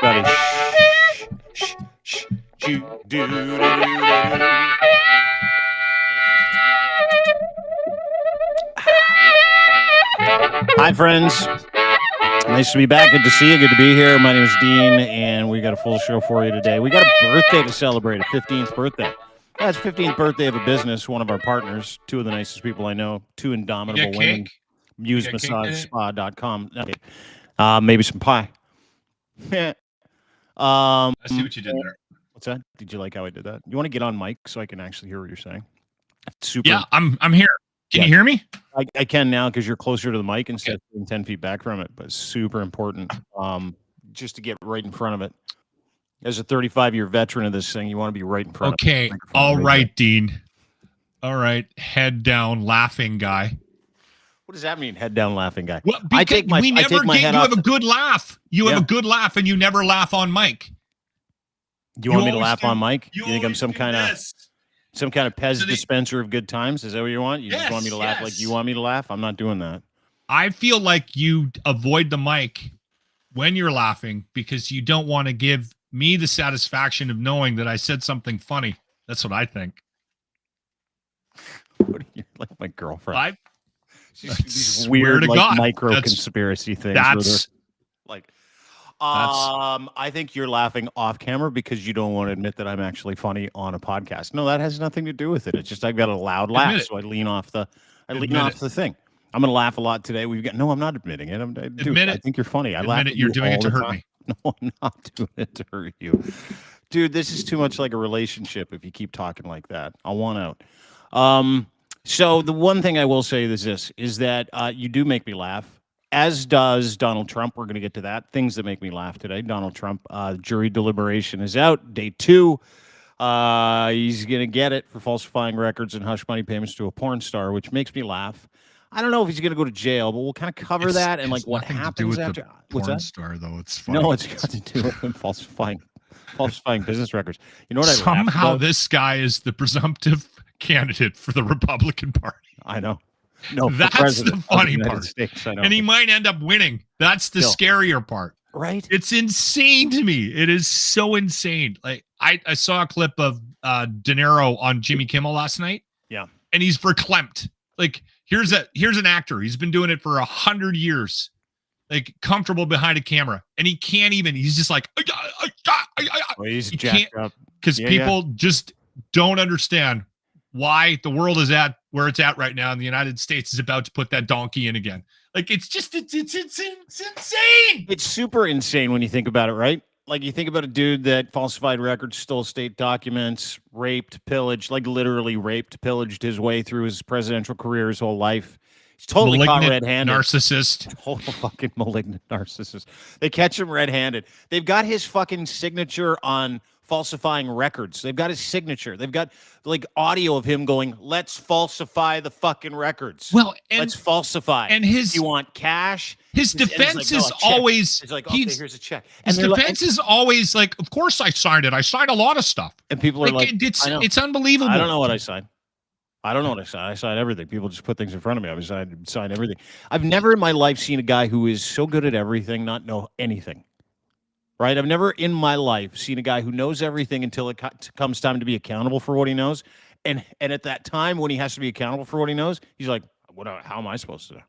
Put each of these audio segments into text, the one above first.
everybody. Shh, shh, shh, do. Hi, friends. Nice to be back. Good to see you. Good to be here. My name is Dean, and we got a full show for you today. We got a birthday to celebrate, a 15th birthday. That's 15th birthday of a business, one of our partners, two of the nicest people I know, two indomitable women. Muse Massage Spa.com. Maybe some pie. I see what you did there. What's that? Did you like how I did that? You want to get on mic so I can actually hear what you're saying? Super. Yeah, I'm here. Can you hear me? I can now because you're closer to the mic instead of being 10 feet back from it, but it's super important just to get right in front of it. As a 35-year veteran of this thing, you want to be right in front of it. Okay. All right, Dean. All right. Head down, laughing guy. What does that mean, head down, laughing guy? Well, because we never get you have a good laugh. You have a good laugh, and you never laugh on mic. Do you want me to laugh on mic? You think I'm some kind of Pez dispenser of good times? Is that what you want? You just want me to laugh like you want me to laugh? I'm not doing that. I feel like you avoid the mic when you're laughing because you don't want to give me the satisfaction of knowing that I said something funny. That's what I think. You're like my girlfriend. These weird micro conspiracy things. That's I think you're laughing off camera because you don't want to admit that I'm actually funny on a podcast. No, that has nothing to do with it. It's just I've got a loud laugh, so I lean off the thing. I'm going to laugh a lot today. No, I'm not admitting it. I think you're funny. I laugh. You're doing it to hurt me. No, I'm not doing it to hurt you, dude. This is too much like a relationship. If you keep talking like that, I'll want out. So the one thing I will say is this: is that you do make me laugh. As does Donald Trump. We're going to get to that. Things that make me laugh today. Donald Trump, jury deliberation is out. Day 2. He's going to get it for falsifying records and hush money payments to a porn star, which makes me laugh. I don't know if he's going to go to jail, but we'll kind of cover that and like what happens after. What's that? Star, though, it's funny. No, it's got to do with him falsifying business records. You know what? Somehow this guy is the presumptive candidate for the Republican Party. I know. No, that's the funny part. States, and he might end up winning. That's the scarier part. Right? It's insane to me. It is so insane. Like I saw a clip of De Niro on Jimmy Kimmel last night. Yeah. And he's verklempt. Like here's an actor. He's been doing it for 100 years. Like comfortable behind a camera. And he can't even, he's just like he's jacked up. Because people just don't understand why the world is at where it's at right now, and the United States is about to put that donkey in again. Like it's insane. It's super insane when you think about it, right? Like you think about a dude that falsified records, stole state documents, raped, pillaged, like literally raped, pillaged his way through his presidential career, his whole life. He's totally caught red-handed. Narcissist. Total fucking malignant narcissist. They catch him red-handed. They've got his fucking signature on falsifying records. They've got his signature. They've got like audio of him going, "Let's falsify the fucking records. Well, let's falsify." And you want cash? His defense is always. It's like, okay, here's a check. And his defense is always like, "Of course I signed it. I signed a lot of stuff." And people are like, "It's unbelievable." I don't know what I signed. I signed everything. People just put things in front of me. I signed everything. I've never in my life seen a guy who is so good at everything not know anything. Right? I've never in my life seen a guy who knows everything until it comes time to be accountable for what he knows. And at that time when he has to be accountable for what he knows, he's like, how am I supposed to?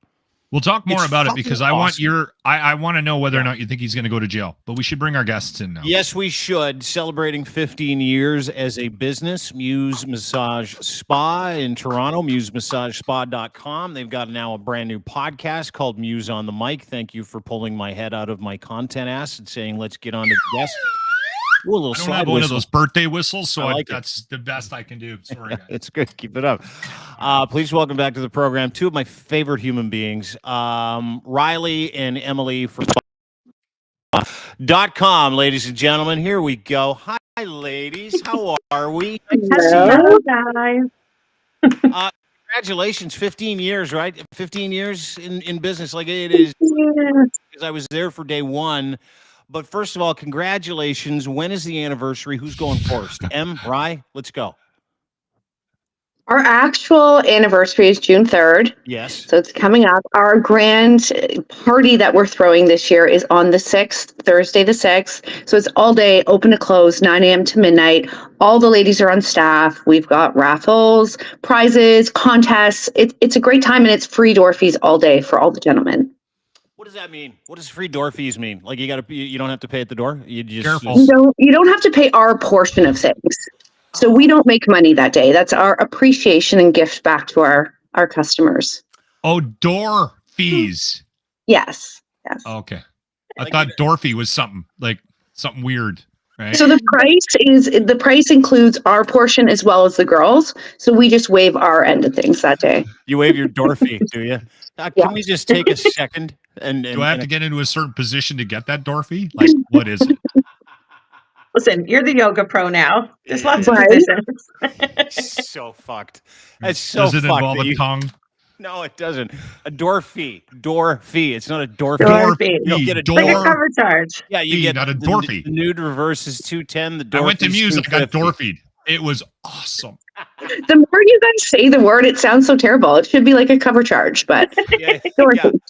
We'll talk more about it because I want I want to know whether or not you think he's going to go to jail. But we should bring our guests in now. Yes, we should. Celebrating 15 years as a business, Muse Massage Spa in Toronto, MuseMassageSpa.com. They've got now a brand new podcast called Muse on the Mic. Thank you for pulling my head out of my content ass and saying, let's get on to the guest. Ooh, a little I don't have one of those birthday whistles, so that's the best I can do. Sorry, guys. It's good. Keep it up. Please welcome back to the program two of my favorite human beings, Riley and Emily from .com, ladies and gentlemen. Here we go. Hi, ladies. How are we? Hello, guys. Congratulations. 15 years, right? 15 years in business. Like it is. Because I was there for day one. But first of all, congratulations. When is the anniversary? Who's going first? Rye, let's go. Our actual anniversary is June 3rd. Yes. So it's coming up. Our grand party that we're throwing this year is on the 6th, Thursday the 6th. So it's all day, open to close, 9 a.m. to midnight. All the ladies are on staff. We've got raffles, prizes, contests. It's a great time, and it's free door fees all day for all the gentlemen. What does that mean? What does free door fees mean? Like you don't have to pay at the door? You just Careful. You don't have to pay our portion of things. So we don't make money that day. That's our appreciation and gift back to our customers. Oh, door fees. Yes. Okay. I Like thought door fee was something weird, right? So the price includes our portion as well as the girls. So we just waive our end of things that day. You waive your door fee, do you? Can we just take a second and Do I have to get into a certain position to get that door fee? Like, what is it? Listen, you're the yoga pro now. There's lots of Right. positions. so fucked. That's so Does it fucked. involve that a you- tongue? No, it doesn't. A door fee. Door fee. It's not a door fee. Door fee. You don't get a Door Like a door. cover charge. Yeah, you fee, get not a door fee. The nude reverse is 210. The door I went to fee's Muse. I got 250. door feed. It was awesome. The more you guys say the word, it sounds so terrible. It should be like a cover charge, but Yeah, door yeah. fee.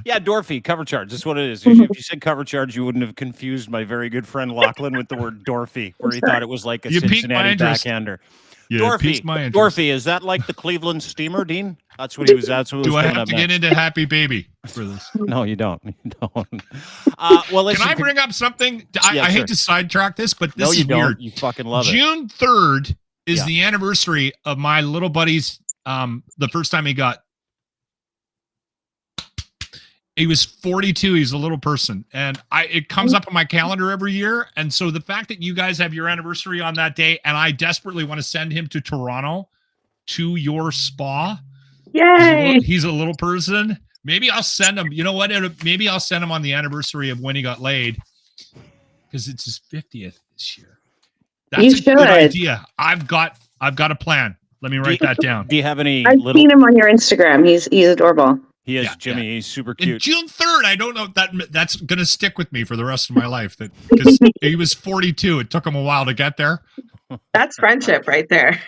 Yeah, door fee, cover charge. That's what it is. Mhm. If you said cover charge, you wouldn't have confused my very good friend Lochlin with the word door fee, where he thought it was like a You piqued my Cincinnati interest. backhander. Yeah, Door it piques fee. my interest. Door fee. Is that like the Cleveland steamer, Dean? That's what he was. That's what was Do I coming have up to get next. into Happy Baby for this? No, you don't. You don't. Well, listen. Can I bring up something? I Yeah, sure. hate to sidetrack this, but this No, you is don't. weird. You fucking love it. June 3rd is Yeah. the anniversary of my little buddy's the first time he was 42. He's a little person, and it comes up on my calendar every year. And so the fact that you guys have your anniversary on that day, and I desperately want to send him to Toronto to your spa. Yay. He's a little person. Maybe I'll send him. You know what? Maybe I'll send him on the anniversary of when he got laid, because it's his 50th this year. That's You a good should. idea. I've got a plan. Let me write that down. Do you have any I've little? seen him on your Instagram. He's adorable. He is Yeah, Jimmy. He's super And cute. June 3rd, I don't know if that's gonna stick with me for the rest of my life. That because he was 42. It took him a while to get there. That's friendship right there.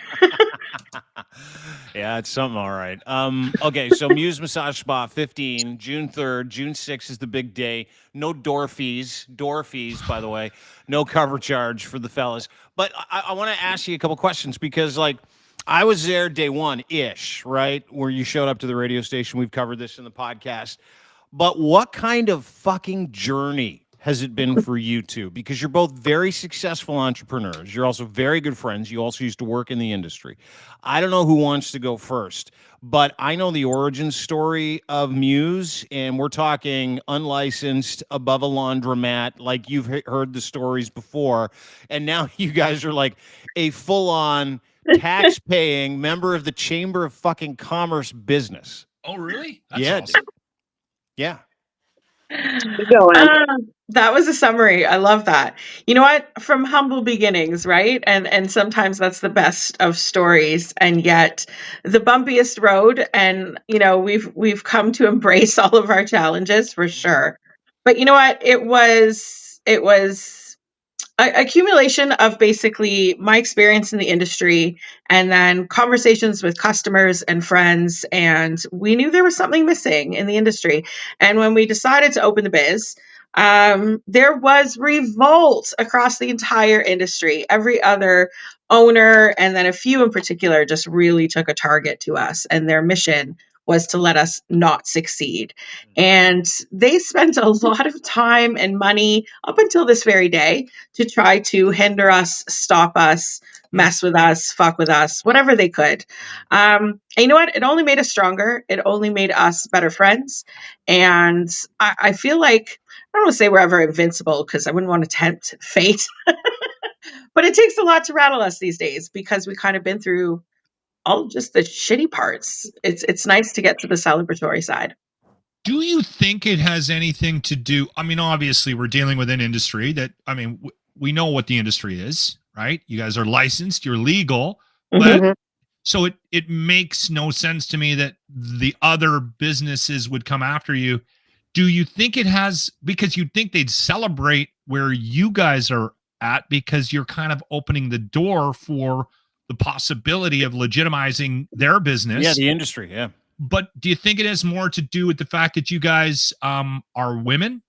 Yeah, it's something all right. Okay, so Muse Massage Spa 15, June 3rd, June 6th is the big day. No door fees. Door fees, by the way. No cover charge for the fellas. But I want to ask you a couple questions because, like, I was there day one-ish, right? Where you showed up to the radio station. We've covered this in the podcast. But what kind of fucking journey has it been for you two? Because you're both very successful entrepreneurs. You're also very good friends. You also used to work in the industry. I don't know who wants to go first, but I know the origin story of Muse, and we're talking unlicensed, above a laundromat, like you've heard the stories before. And now you guys are like a full-on tax-paying member of the Chamber of fucking Commerce business. Oh, really? Yeah. Awesome. Yeah. Go on. That was a summary. I love that. You know what? From humble beginnings, right? And sometimes that's the best of stories, and yet the bumpiest road. And you know, we've come to embrace all of our challenges for sure. But you know what? It was accumulation of basically my experience in the industry and then conversations with customers and friends, and we knew there was something missing in the industry. And when we decided to open the biz, there was revolt across the entire industry. Every other owner, and then a few in particular, just really took a target to us, and their mission was to let us not succeed. And they spent a lot of time and money up until this very day to try to hinder us, stop us, mess with us, fuck with us, whatever they could. And you know what? It only made us stronger. It only made us better friends. And I feel like, I don't want to say we're ever invincible because I wouldn't want to tempt fate, but it takes a lot to rattle us these days because we kind of been through all just the shitty parts. It's nice to get to the celebratory side. Do you think it has anything to do? I mean, obviously, we're dealing with an industry that, I mean, we know what the industry is, right? You guys are licensed, you're legal, but Mhm. so it makes no sense to me that the other businesses would come after you. Do you think it has, because you'd think they'd celebrate where you guys are at because you're kind of opening the door for the possibility of legitimizing their business. Yeah, the industry. Yeah. But do you think it has more to do with the fact that you guys are women?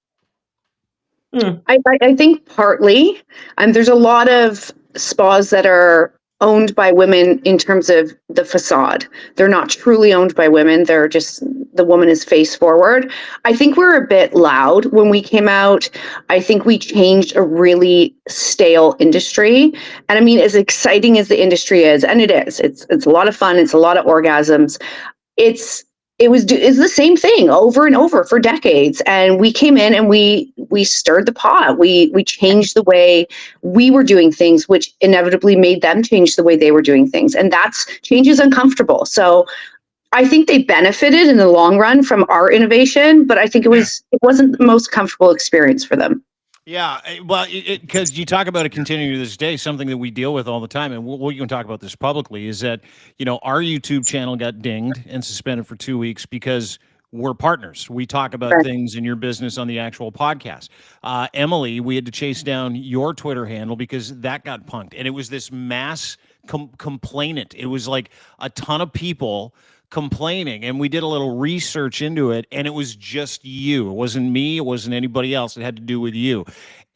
I think partly. There's a lot of spas that are owned by women in terms of the facade. They're not truly owned by women. They're just, the woman is face forward. I think we're a bit loud when we came out. I think we changed a really stale industry. And I mean, as exciting as the industry is, and it is, it's a lot of fun. It's a lot of orgasms. It's the same thing over and over for decades. And we came in and we stirred the pot. We changed the way we were doing things, which inevitably made them change the way they were doing things. And change is uncomfortable. So I think they benefited in the long run from our innovation, but I think it wasn't the most comfortable experience for them. Yeah, well, because you talk about it continuing to this day, something that we deal with all the time, and we're going to talk about this publicly, is that, our YouTube channel got dinged and suspended for 2 weeks because we're partners. We talk about things in your business on the actual podcast. Emily, we had to chase down your Twitter handle because that got punked, and it was this mass complainant. It was like a ton of people complaining, and we did a little research into it, and it was just you. It wasn't me. It wasn't anybody else. It had to do with you.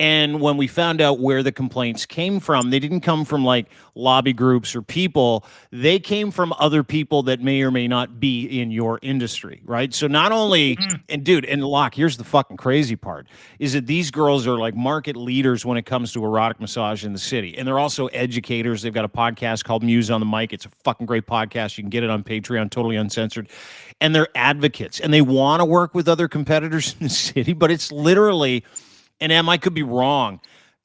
And when we found out where the complaints came from, they didn't come from like lobby groups or people. They came from other people that may or may not be in your industry, right? So not only, and dude, and Locke, here's the fucking crazy part, is that these girls are like market leaders when it comes to erotic massage in the city. And they're also educators. They've got a podcast called Muse on the Mic. It's a fucking great podcast. You can get it on Patreon, totally uncensored. And they're advocates. And they want to work with other competitors in the city, but it's literally... And Em, I could be wrong.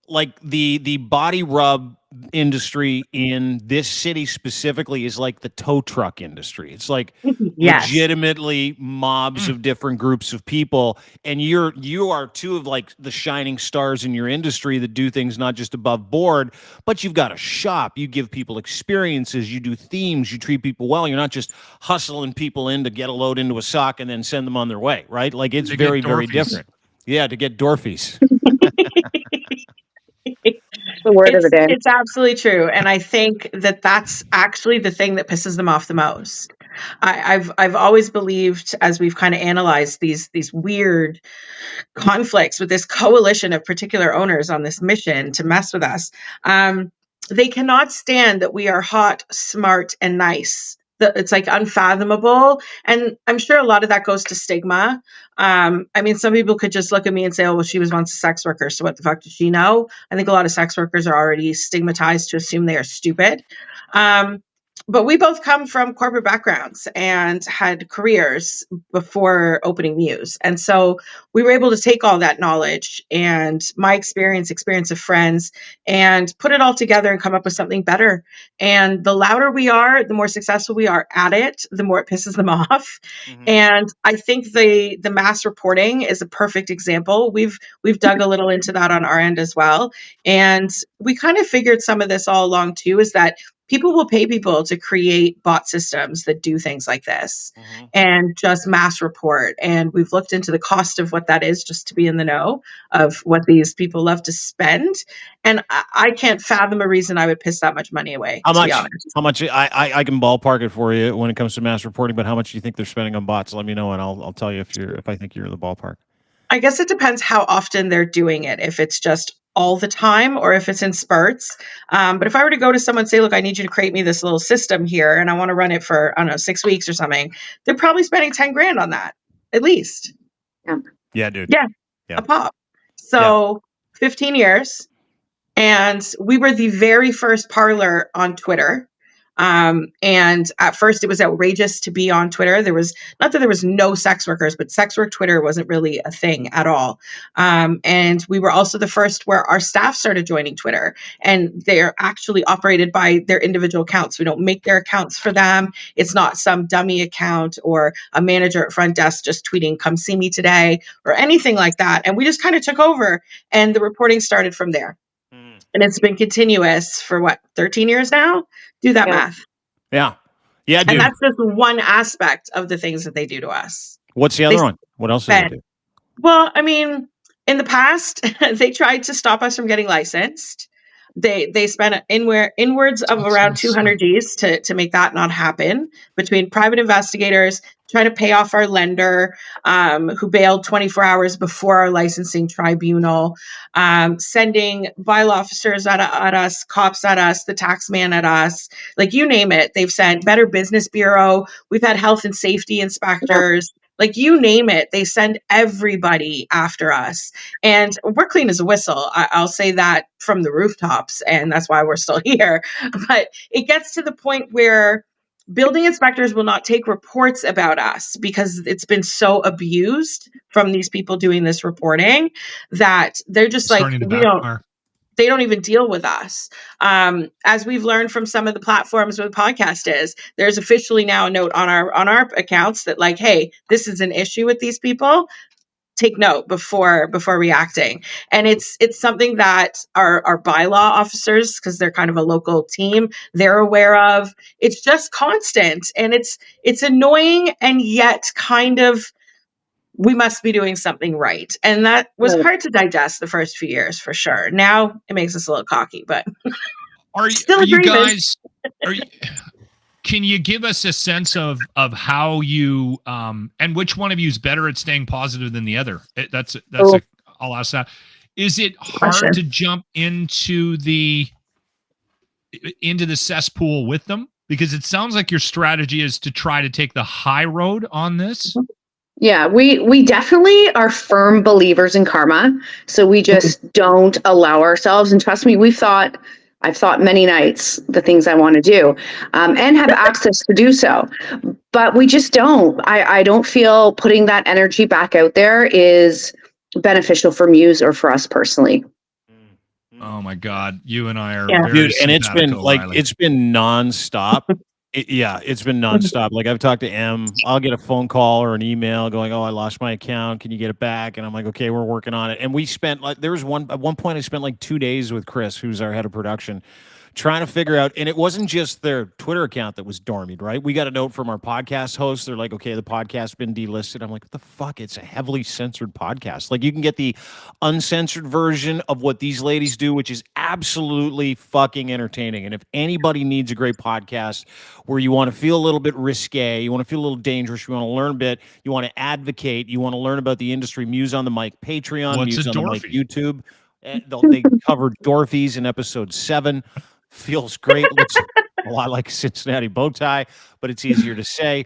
Like the body rub industry in this city specifically is like the tow truck industry. It's like legitimately mobs of different groups of people. And you are two of like the shining stars in your industry that do things not just above board, but you've got a shop. You give people experiences. You do themes. You treat people well. You're not just hustling people in to get a load into a sock and then send them on their way, right? Like it's very, very different. Yeah, to get Dorfies. The word of the day. It's absolutely true, and I think that that's actually the thing that pisses them off the most. I've always believed, as we've kind of analyzed these weird conflicts with this coalition of particular owners on this mission to mess with us, they cannot stand that we are hot, smart, and nice. It's like unfathomable. And I'm sure a lot of that goes to stigma. I mean, some people could just look at me and say, oh, well, she was once a sex worker, so what the fuck does she know? I think a lot of sex workers are already stigmatized to assume they are stupid. But we both come from corporate backgrounds and had careers before opening Muse. And so we were able to take all that knowledge and my experience of friends, and put it all together and come up with something better. And the louder we are, the more successful we are at it, the more it pisses them off. And I think the mass reporting is a perfect example. We've dug a little into that on our end as well. And we kind of figured some of this all along too, is that people will pay people to create bot systems that do things like this and just mass report. And we've looked into the cost of what that is, just to be in the know of what these people love to spend. And I can't fathom a reason I would piss that much money away. How much? I can ballpark it for you when it comes to mass reporting, but how much do you think they're spending on bots? Let me know, and I'll tell you if I think you're in the ballpark. I guess it depends how often they're doing it. If it's just all the time or if it's in spurts. But if I were to go to someone and say, look, I need you to create me this little system here and I want to run it for, I don't know, 6 weeks or something, they're probably spending 10 grand on that, at least. Yeah, dude. Yeah. A pop. So 15 years. And we were the very first parlor on Twitter. And at first it was outrageous to be on Twitter. There was not that there was no sex workers, but sex work Twitter wasn't really a thing at all. And we were also the first where our staff started joining Twitter, and they're actually operated by their individual accounts. We don't make their accounts for them. It's not some dummy account or a manager at front desk just tweeting, come see me today, or anything like that. And we just kind of took over, and the reporting started from there. And it's been continuous for 13 years now? Do that math. Yeah. Yeah, dude. And that's just one aspect of the things that they do to us. What's the other one? What else do they do? Well, I mean, in the past, they tried to stop us from getting licensed. They spent inwards of That's around insane. 200 Gs to make that not happen, between private investigators trying to pay off our lender, who bailed 24 hours before our licensing tribunal, sending bylaw officers at us, cops at us, the tax man at us, like you name it. They've sent Better Business Bureau. We've had health and safety inspectors. Like you name it, they send everybody after us. And we're clean as a whistle. I'll say that from the rooftops, and that's why we're still here. But it gets to the point where building inspectors will not take reports about us because it's been so abused from these people doing this reporting that they're just like, Starting to backfire. they don't even deal with us. As we've learned from some of the platforms where the podcast is, there's officially now a note on our accounts that like, hey, this is an issue with these people. Take note before reacting. And it's something that our bylaw officers, because they're kind of a local team, they're aware of. It's just constant, and it's annoying, and yet kind of we must be doing something right. And that was hard to digest the first few years for sure. Now it makes us a little cocky, but Are still you agreement. guys? Can you give us a sense of how you and which one of you is better at staying positive than the other? I'll ask that. Is it hard to jump into the cesspool with them? Because it sounds like your strategy is to try to take the high road on this. Yeah, we definitely are firm believers in karma. So we just don't allow ourselves. And trust me, I've thought many nights the things I want to do, and have access to do so. But we just don't. I don't feel putting that energy back out there is beneficial for Muse or for us personally. Oh my God, you and I are Yeah. very Dude, and it's been simpatico, like Riley. it's been nonstop. It's been nonstop. Like I've talked to M. I'll get a phone call or an email going, "Oh, I lost my account. Can you get it back?" And I'm like, "Okay, we're working on it." And we spent like at one point I spent like 2 days with Chris, who's our head of production, trying to figure out. And it wasn't just their Twitter account that was dormied, right? We got a note from our podcast host. They're like, "Okay, the podcast's been delisted." I'm like, "What the fuck? It's a heavily censored podcast. Like you can get the uncensored version of what these ladies do, which is absolutely fucking entertaining. And if anybody needs a great podcast where you want to feel a little bit risque, you want to feel a little dangerous, you want to learn a bit, you want to advocate, you want to learn about the industry, Muse on the Mic Patreon, What's Muse a on the Mic Dorfy? YouTube. They covered Dorfies in episode 7. Feels great. Looks a lot like a Cincinnati bow tie, but it's easier to say.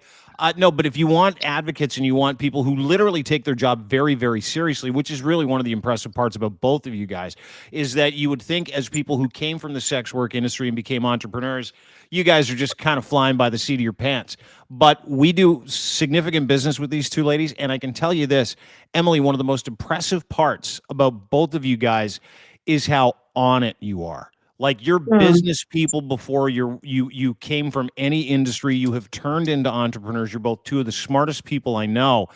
No, but if you want advocates and you want people who literally take their job very, very seriously, which is really one of the impressive parts about both of you guys, is that you would think as people who came from the sex work industry and became entrepreneurs, you guys are just kind of flying by the seat of your pants. But we do significant business with these two ladies, and I can tell you this, Emily, one of the most impressive parts about both of you guys is how on it you are. Like you're business people before you came from any industry. You have turned into entrepreneurs. You're both two of the smartest people I know,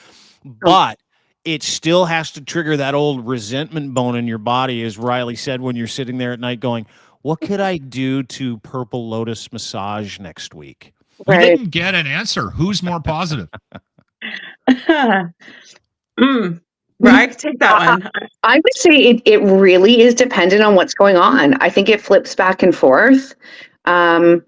but it still has to trigger that old resentment bone in your body, as Riley said, when you're sitting there at night going, "What could I do to Purple Lotus massage next week?" We didn't get an answer. Who's more positive? Right, I can take that one. I would say it really is dependent on what's going on. I think it flips back and forth. Can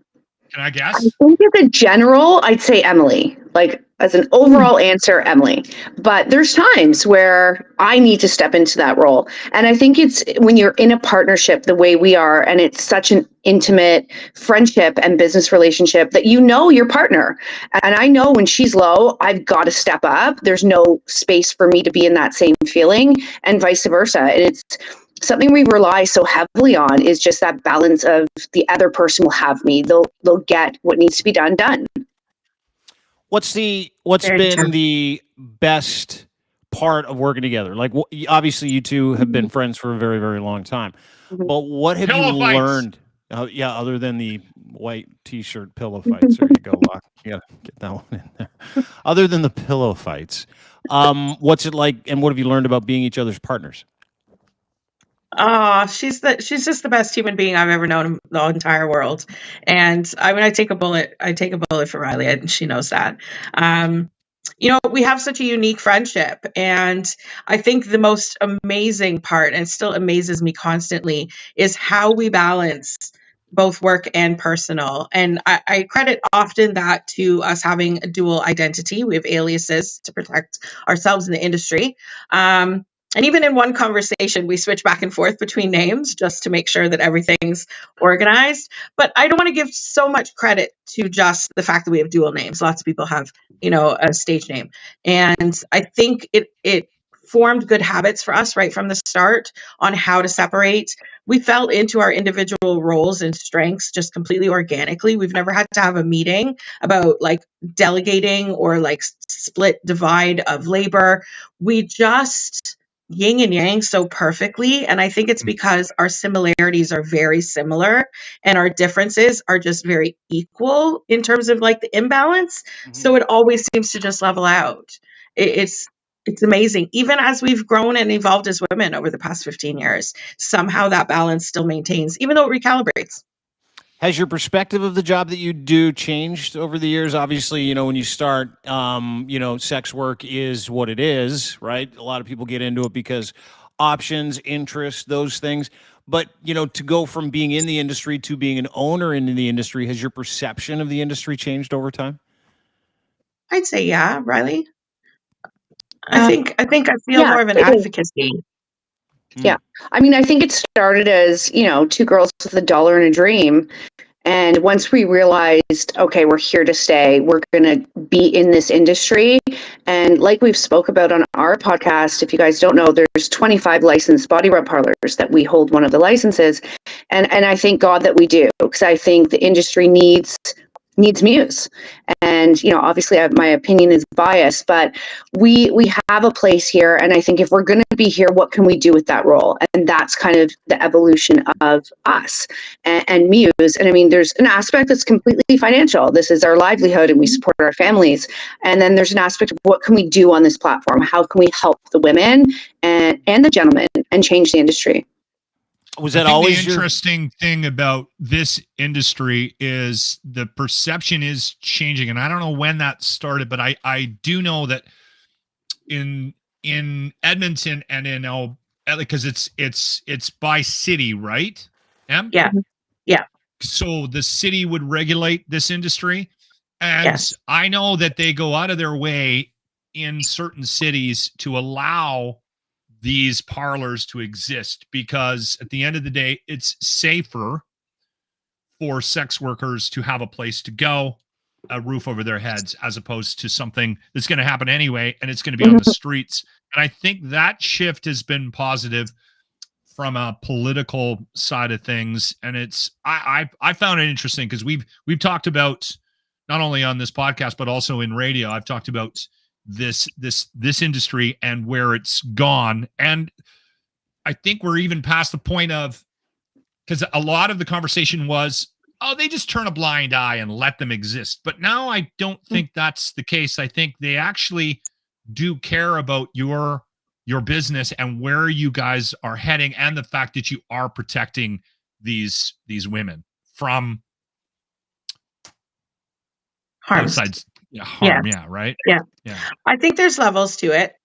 I guess? I think as a general, I'd say Emily. Like as an overall answer, Emily. But there's times where I need to step into that role. And I think it's when you're in a partnership the way we are, and it's such an intimate friendship and business relationship that you know your partner. And I know when she's low, I've got to step up. There's no space for me to be in that same feeling and vice versa. And it's something we rely so heavily on is just that balance of the other person will have me. They'll get what needs to be done. What's Very been true. the best part of working together? Like obviously you two have been friends for a very, very long time, but what have Pillow you fights. learned? Other than the white t-shirt pillow fights. There you go, Locke. You gotta get that one in there. Other than the pillow fights, what's it like, and what have you learned about being each other's partners? Oh, she's just the best human being I've ever known in the entire world. And I mean, I take a bullet for Riley, and she knows that. we have such a unique friendship. And I think the most amazing part, and it still amazes me constantly, is how we balance both work and personal. And I credit often that to us having a dual identity. We have aliases to protect ourselves in the industry. And even in one conversation, we switch back and forth between names just to make sure that everything's organized. But I don't want to give so much credit to just the fact that we have dual names. Lots of people have, a stage name. And I think it formed good habits for us right from the start on how to separate. We fell into our individual roles and strengths just completely organically. We've never had to have a meeting about like delegating or like split divide of labor. We just yin and yang so perfectly. And I think it's because our similarities are very similar and our differences are just very equal in terms of like the imbalance. So it always seems to just level out. It's amazing. Even as we've grown and evolved as women over the past 15 years, somehow that balance still maintains, even though it recalibrates. Has your perspective of the job that you do changed over the years? Obviously, when you start, sex work is what it is, right? A lot of people get into it because options, interests, those things. But, to go from being in the industry to being an owner in the industry, has your perception of the industry changed over time? I'd say, yeah, Riley. I think I feel yeah, more of an it is. advocacy. Yeah. I mean, I think it started as, two girls with a dollar and a dream. And once we realized, okay, we're here to stay, we're going to be in this industry. And like we've spoke about on our podcast, if you guys don't know, there's 25 licensed body rub parlors that we hold one of the licenses. And I thank God that we do, because I think the industry needs Muse. And, obviously my opinion is biased, but we have a place here. And I think if we're going to be here, what can we do with that role? And that's kind of the evolution of us and Muse. And I mean, there's an aspect that's completely financial. This is our livelihood and we support our families. And then there's an aspect of what can we do on this platform? How can we help the women and the gentlemen and change the industry? Was that always the interesting thing about this industry is the perception is changing, and I don't know when that started, but I do know that in Edmonton and in because it's by city, right? Em? Yeah. So the city would regulate this industry, and Yes. I know that they go out of their way in certain cities to allow these parlors to exist, because at the end of the day, it's safer for sex workers to have a place to go, a roof over their heads, as opposed to something that's going to happen anyway, and it's going to be on the streets. And I think that shift has been positive from a political side of things. And it's, I found it interesting because we've talked about, not only on this podcast, but also in radio, I've talked about this industry and where it's gone. And I think we're even past the point of, because a lot of the conversation was, oh, they just turn a blind eye and let them exist. But now I don't think that's the case. I think they actually do care about your business and where you guys are heading, and the fact that you are protecting these women from Harm. Harm. Yeah. Right. Yeah. Yeah. I think there's levels to it.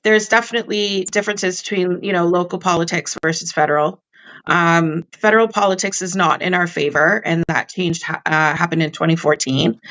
There's definitely differences between, local politics versus federal. Federal politics is not in our favor, and that change happened in 2014.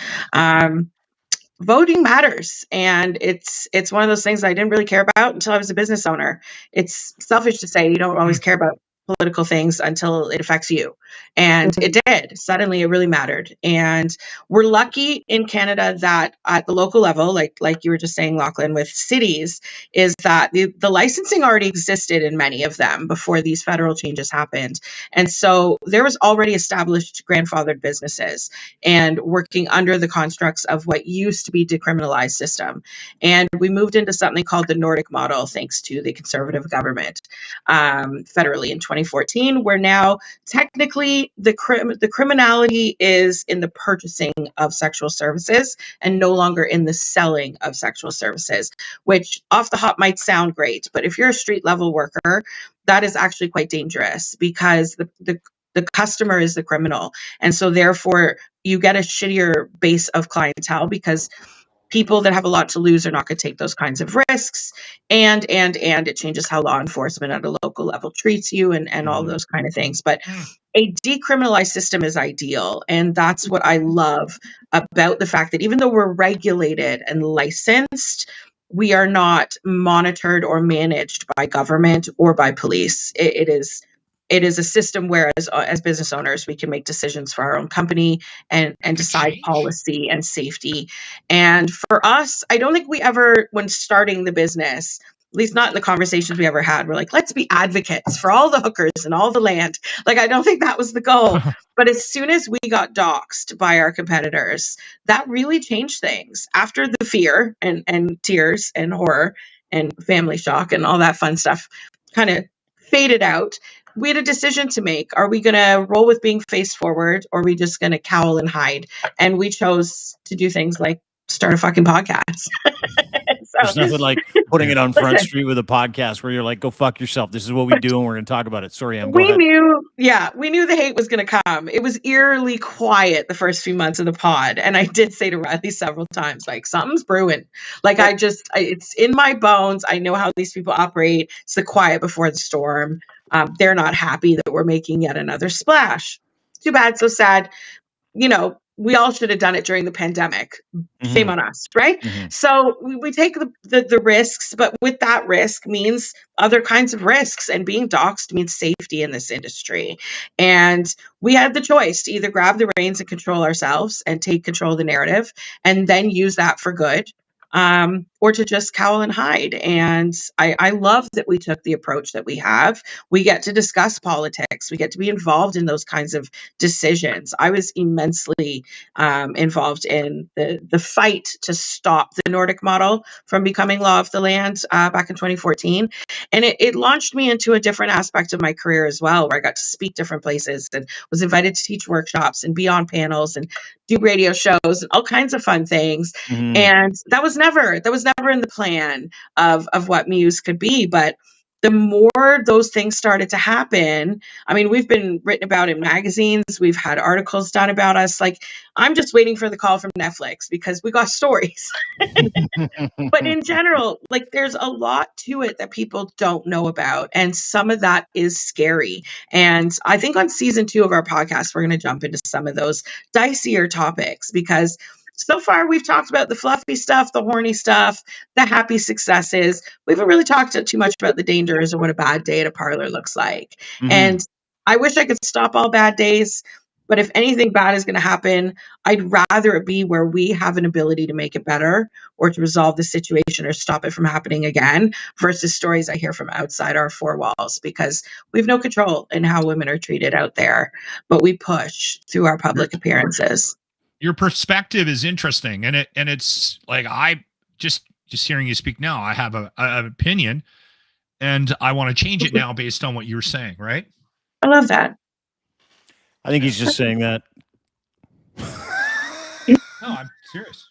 Voting matters, and it's one of those things I didn't really care about until I was a business owner. It's selfish to say you don't always care about political things until it affects you, and it did. Suddenly it really mattered. And we're lucky in Canada that at the local level, like you were just saying, Lochlin, with cities, is that the licensing already existed in many of them before these federal changes happened. And so there was already established grandfathered businesses and working under the constructs of what used to be decriminalized system. And we moved into something called the Nordic model, thanks to the conservative government, federally in 2014, where now technically the criminality is in the purchasing of sexual services and no longer in the selling of sexual services, which off the hop might sound great, but if you're a street level worker, that is actually quite dangerous, because the customer is the criminal. And so therefore you get a shittier base of clientele, because people that have a lot to lose are not going to take those kinds of risks. And it changes how law enforcement at a local level treats you and all those kind of things. But a decriminalized system is ideal. And that's what I love about the fact that even though we're regulated and licensed, we are not monitored or managed by government or by police. It is a system where as business owners, we can make decisions for our own company and decide policy and safety. And for us, I don't think we ever, when starting the business, at least not in the conversations we ever had, we're like, let's be advocates for all the hookers and all the land. Like, I don't think that was the goal. But as soon as we got doxxed by our competitors, that really changed things. After the fear and tears and horror and family shock and all that fun stuff kind of faded out, we had a decision to make. Are we going to roll with being face forward, or are we just going to cowl and hide? And we chose to do things like start a fucking podcast. There's nothing like putting it on Front Street with a podcast where you're like, go fuck yourself. This is what we do, and we're going to talk about it. Sorry, Em, go ahead. We knew the hate was going to come. It was eerily quiet the first few months of the pod. And I did say to Riley several times, like, something's brewing. Like, it's in my bones. I know how these people operate. It's the quiet before the storm. They're not happy that we're making yet another splash. Too bad, so sad. You know, we all should have done it during the pandemic. Shame on us, right? So we take the risks, but with that risk means other kinds of risks, and being doxxed means safety in this industry. And we had the choice to either grab the reins and control ourselves and take control of the narrative and then use that for good, or to just cowl and hide. And I love that we took the approach that we have. We get to discuss politics. We get to be involved in those kinds of decisions. I was immensely involved in the fight to stop the Nordic model from becoming law of the land back in 2014. And it launched me into a different aspect of my career as well, where I got to speak different places and was invited to teach workshops and be on panels and do radio shows and all kinds of fun things. And that was never in the plan of what Muse could be. But the more those things started to happen, I mean, we've been written about in magazines. We've had articles done about us. Like, I'm just waiting for the call from Netflix because we got stories. But in general, like, there's a lot to it that people don't know about. And some of that is scary. And I think on season 2 of our podcast, we're going to jump into some of those dicier topics, because so far we've talked about the fluffy stuff, the horny stuff, the happy successes. We haven't really talked too much about the dangers of what a bad day at a parlor looks like. And I wish I could stop all bad days, but if anything bad is going to happen, I'd rather it be where we have an ability to make it better or to resolve the situation or stop it from happening again, versus stories I hear from outside our 4 walls, because we have no control in how women are treated out there, but we push through our public appearances. Your perspective is interesting, and it's like, I just hearing you speak now, I have an opinion, and I want to change it now based on what you're saying, right? I love that. I think he's just saying that. No, I'm serious.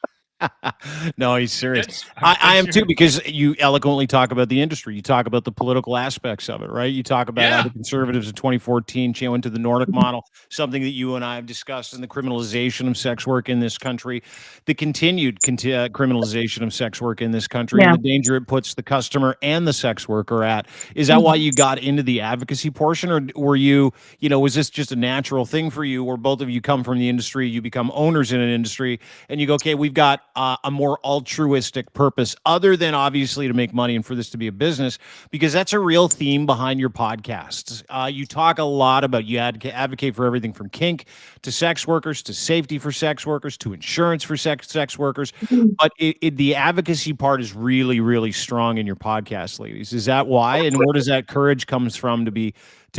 No, he's serious. I am too, because you eloquently talk about the industry. You talk about the political aspects of it, right? You talk about how the conservatives in 2014 went to the Nordic model, something that you and I have discussed, in the criminalization of sex work in this country, the continued criminalization of sex work in this country, and the danger it puts the customer and the sex worker at. Is that why you got into the advocacy portion, or were you, was this just a natural thing for you, where both of you come from the industry, you become owners in an industry, and you go, okay, we've got a more altruistic purpose, other than obviously to make money and for this to be a business? Because that's a real theme behind your podcasts. You talk a lot about, you advocate for everything from kink to sex workers, to safety for sex workers, to insurance for sex workers. But the advocacy part is really, really strong in your podcast, ladies. Is that why? And where does that courage comes from to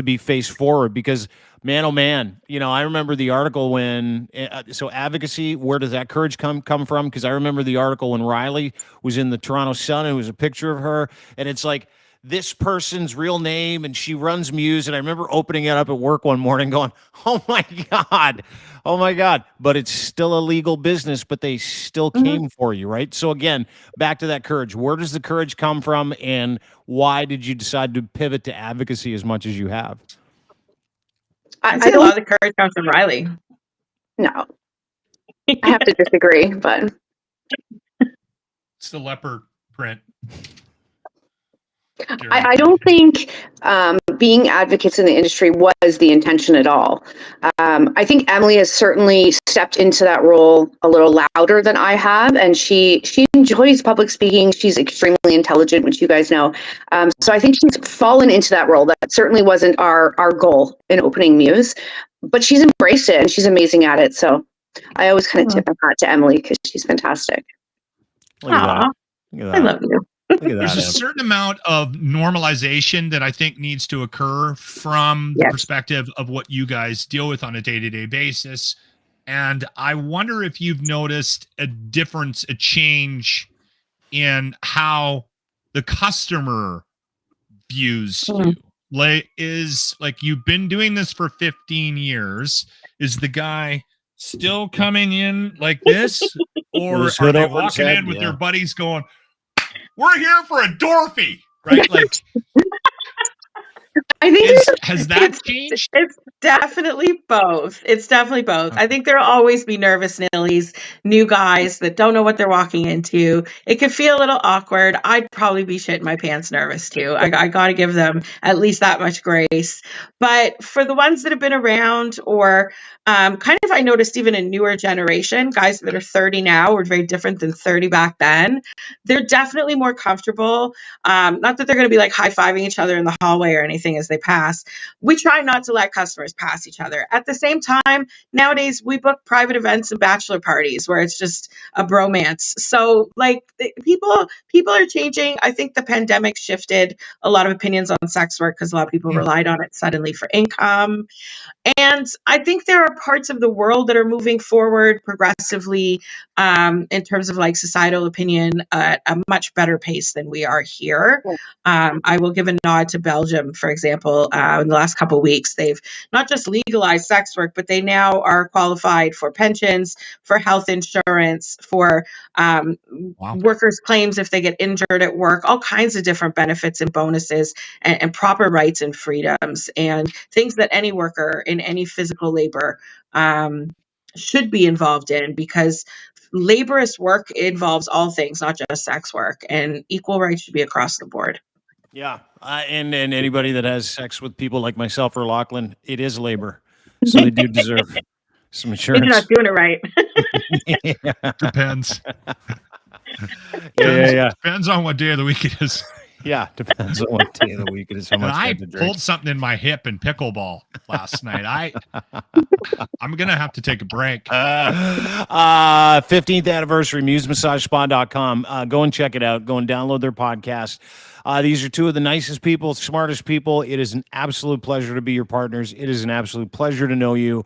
be face forward? Because man, oh man, I remember the article when, so advocacy, where does that courage come from? Because I remember the article when Riley was in the Toronto Sun, and it was a picture of her, and it's like, this person's real name, and she runs Muse. And I remember opening it up at work one morning going, oh my God. But it's still a legal business, but they still came for you, right? So again, back to that courage. Where does the courage come from, and why did you decide to pivot to advocacy as much as you have? I think a lot of the courage comes from Riley. No, I have to disagree, but It's the leopard print. I don't think being advocates in the industry was the intention at all. I think Emily has certainly stepped into that role a little louder than I have, and she enjoys public speaking. She's extremely intelligent, which you guys know. So I think she's fallen into that role. That certainly wasn't our goal in opening Muse, but she's embraced it and she's amazing at it. So I always kind of tip my hat to Emily because she's fantastic. Look at that. Look at that. I love you. Look at There's that. a certain amount of normalization that I think needs to occur from the perspective of what you guys deal with on a day-to-day basis. And I wonder if you've noticed a difference, a change in how the customer views you. Like, you've been doing this for 15 years. Is the guy still coming in like this? Or are they walking in with their buddies going, we're here for a Dorothy, right? Like, I think has that changed? It's definitely both. It's definitely both. I think there'll always be nervous Nillies, new guys that don't know what they're walking into. It could feel a little awkward. I'd probably be shitting my pants nervous too. I got to give them at least that much grace. But for the ones that have been around, or kind of, I noticed even a newer generation, guys that are 30 now were very different than 30 back then. They're definitely more comfortable. Not that they're going to be like high-fiving each other in the hallway or anything as they pass. We try not to let customers pass each other. At the same time, nowadays we book private events and bachelor parties where it's just a bromance. So like people are changing. I think the pandemic shifted a lot of opinions on sex work because a lot of people relied on it suddenly for income. And I think there are parts of the world that are moving forward progressively in terms of like societal opinion at a much better pace than we are here. I will give a nod to Belgium, for example. In the last couple of weeks, they've not just legalized sex work, but they now are qualified for pensions, for health insurance, for workers' claims if they get injured at work, all kinds of different benefits and bonuses and proper rights and freedoms and things that any worker in any physical labor should be involved in, because laborious work involves all things, not just sex work, and equal rights should be across the board. Yeah. And anybody that has sex with people like myself or Lochlin, it is labor. So they do deserve some insurance. You're not doing it right. Depends. Yeah. Depends on what day of the week it is. Yeah, depends on what day of the week it is. How much I time to drink. pulled something in my hip in pickleball last night. I'm gonna have to take a break. 15th anniversary, MuseMassageSpa.com. Go and check it out. Go and download their podcast. These are two of the nicest people, smartest people. It is an absolute pleasure to be your partners. It is an absolute pleasure to know you.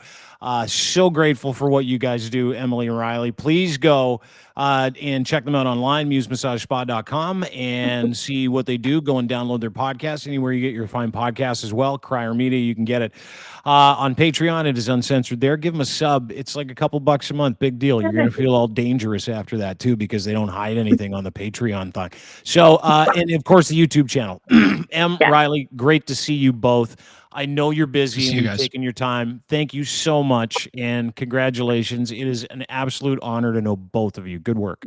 So grateful for what you guys do, Emily and Riley. Please go and check them out online, MuseMassageSpa.com, and see what they do. Go and download their podcast anywhere you get your fine podcasts as well. Crier Media, you can get it. On Patreon, it is uncensored there. Give them a sub. It's like a couple bucks a month. Big deal. You're going to feel all dangerous after that, too, because they don't hide anything on the Patreon thing. So, and of course, the YouTube channel. Riley, great to see you both. I know you're busy and you're taking your time. Thank you so much, and congratulations. It is an absolute honor to know both of you. Good work.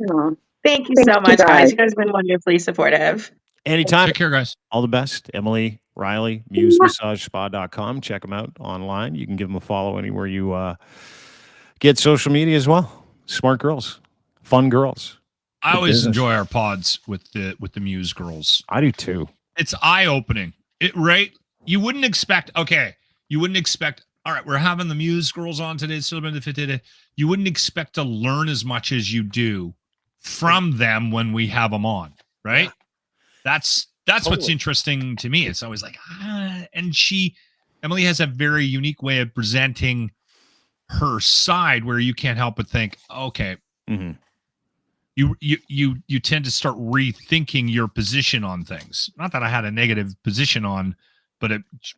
Thank you so much, guys. You guys have been wonderfully supportive. Anytime. Take care, guys. All the best. Emily, Riley, MuseMassageSpa.com. Check them out online. You can give them a follow anywhere you get social media as well. Smart girls. Fun girls. I always enjoy our pods with the Muse girls. I do too. It's eye-opening. Right? You wouldn't expect, all right, we're having the Muse girls on today. You wouldn't expect to learn as much as you do from them when we have them on, right? That's what's interesting to me. It's always like, and Emily has a very unique way of presenting her side where you can't help but think, okay, you tend to start rethinking your position on things. Not that I had a negative position on, but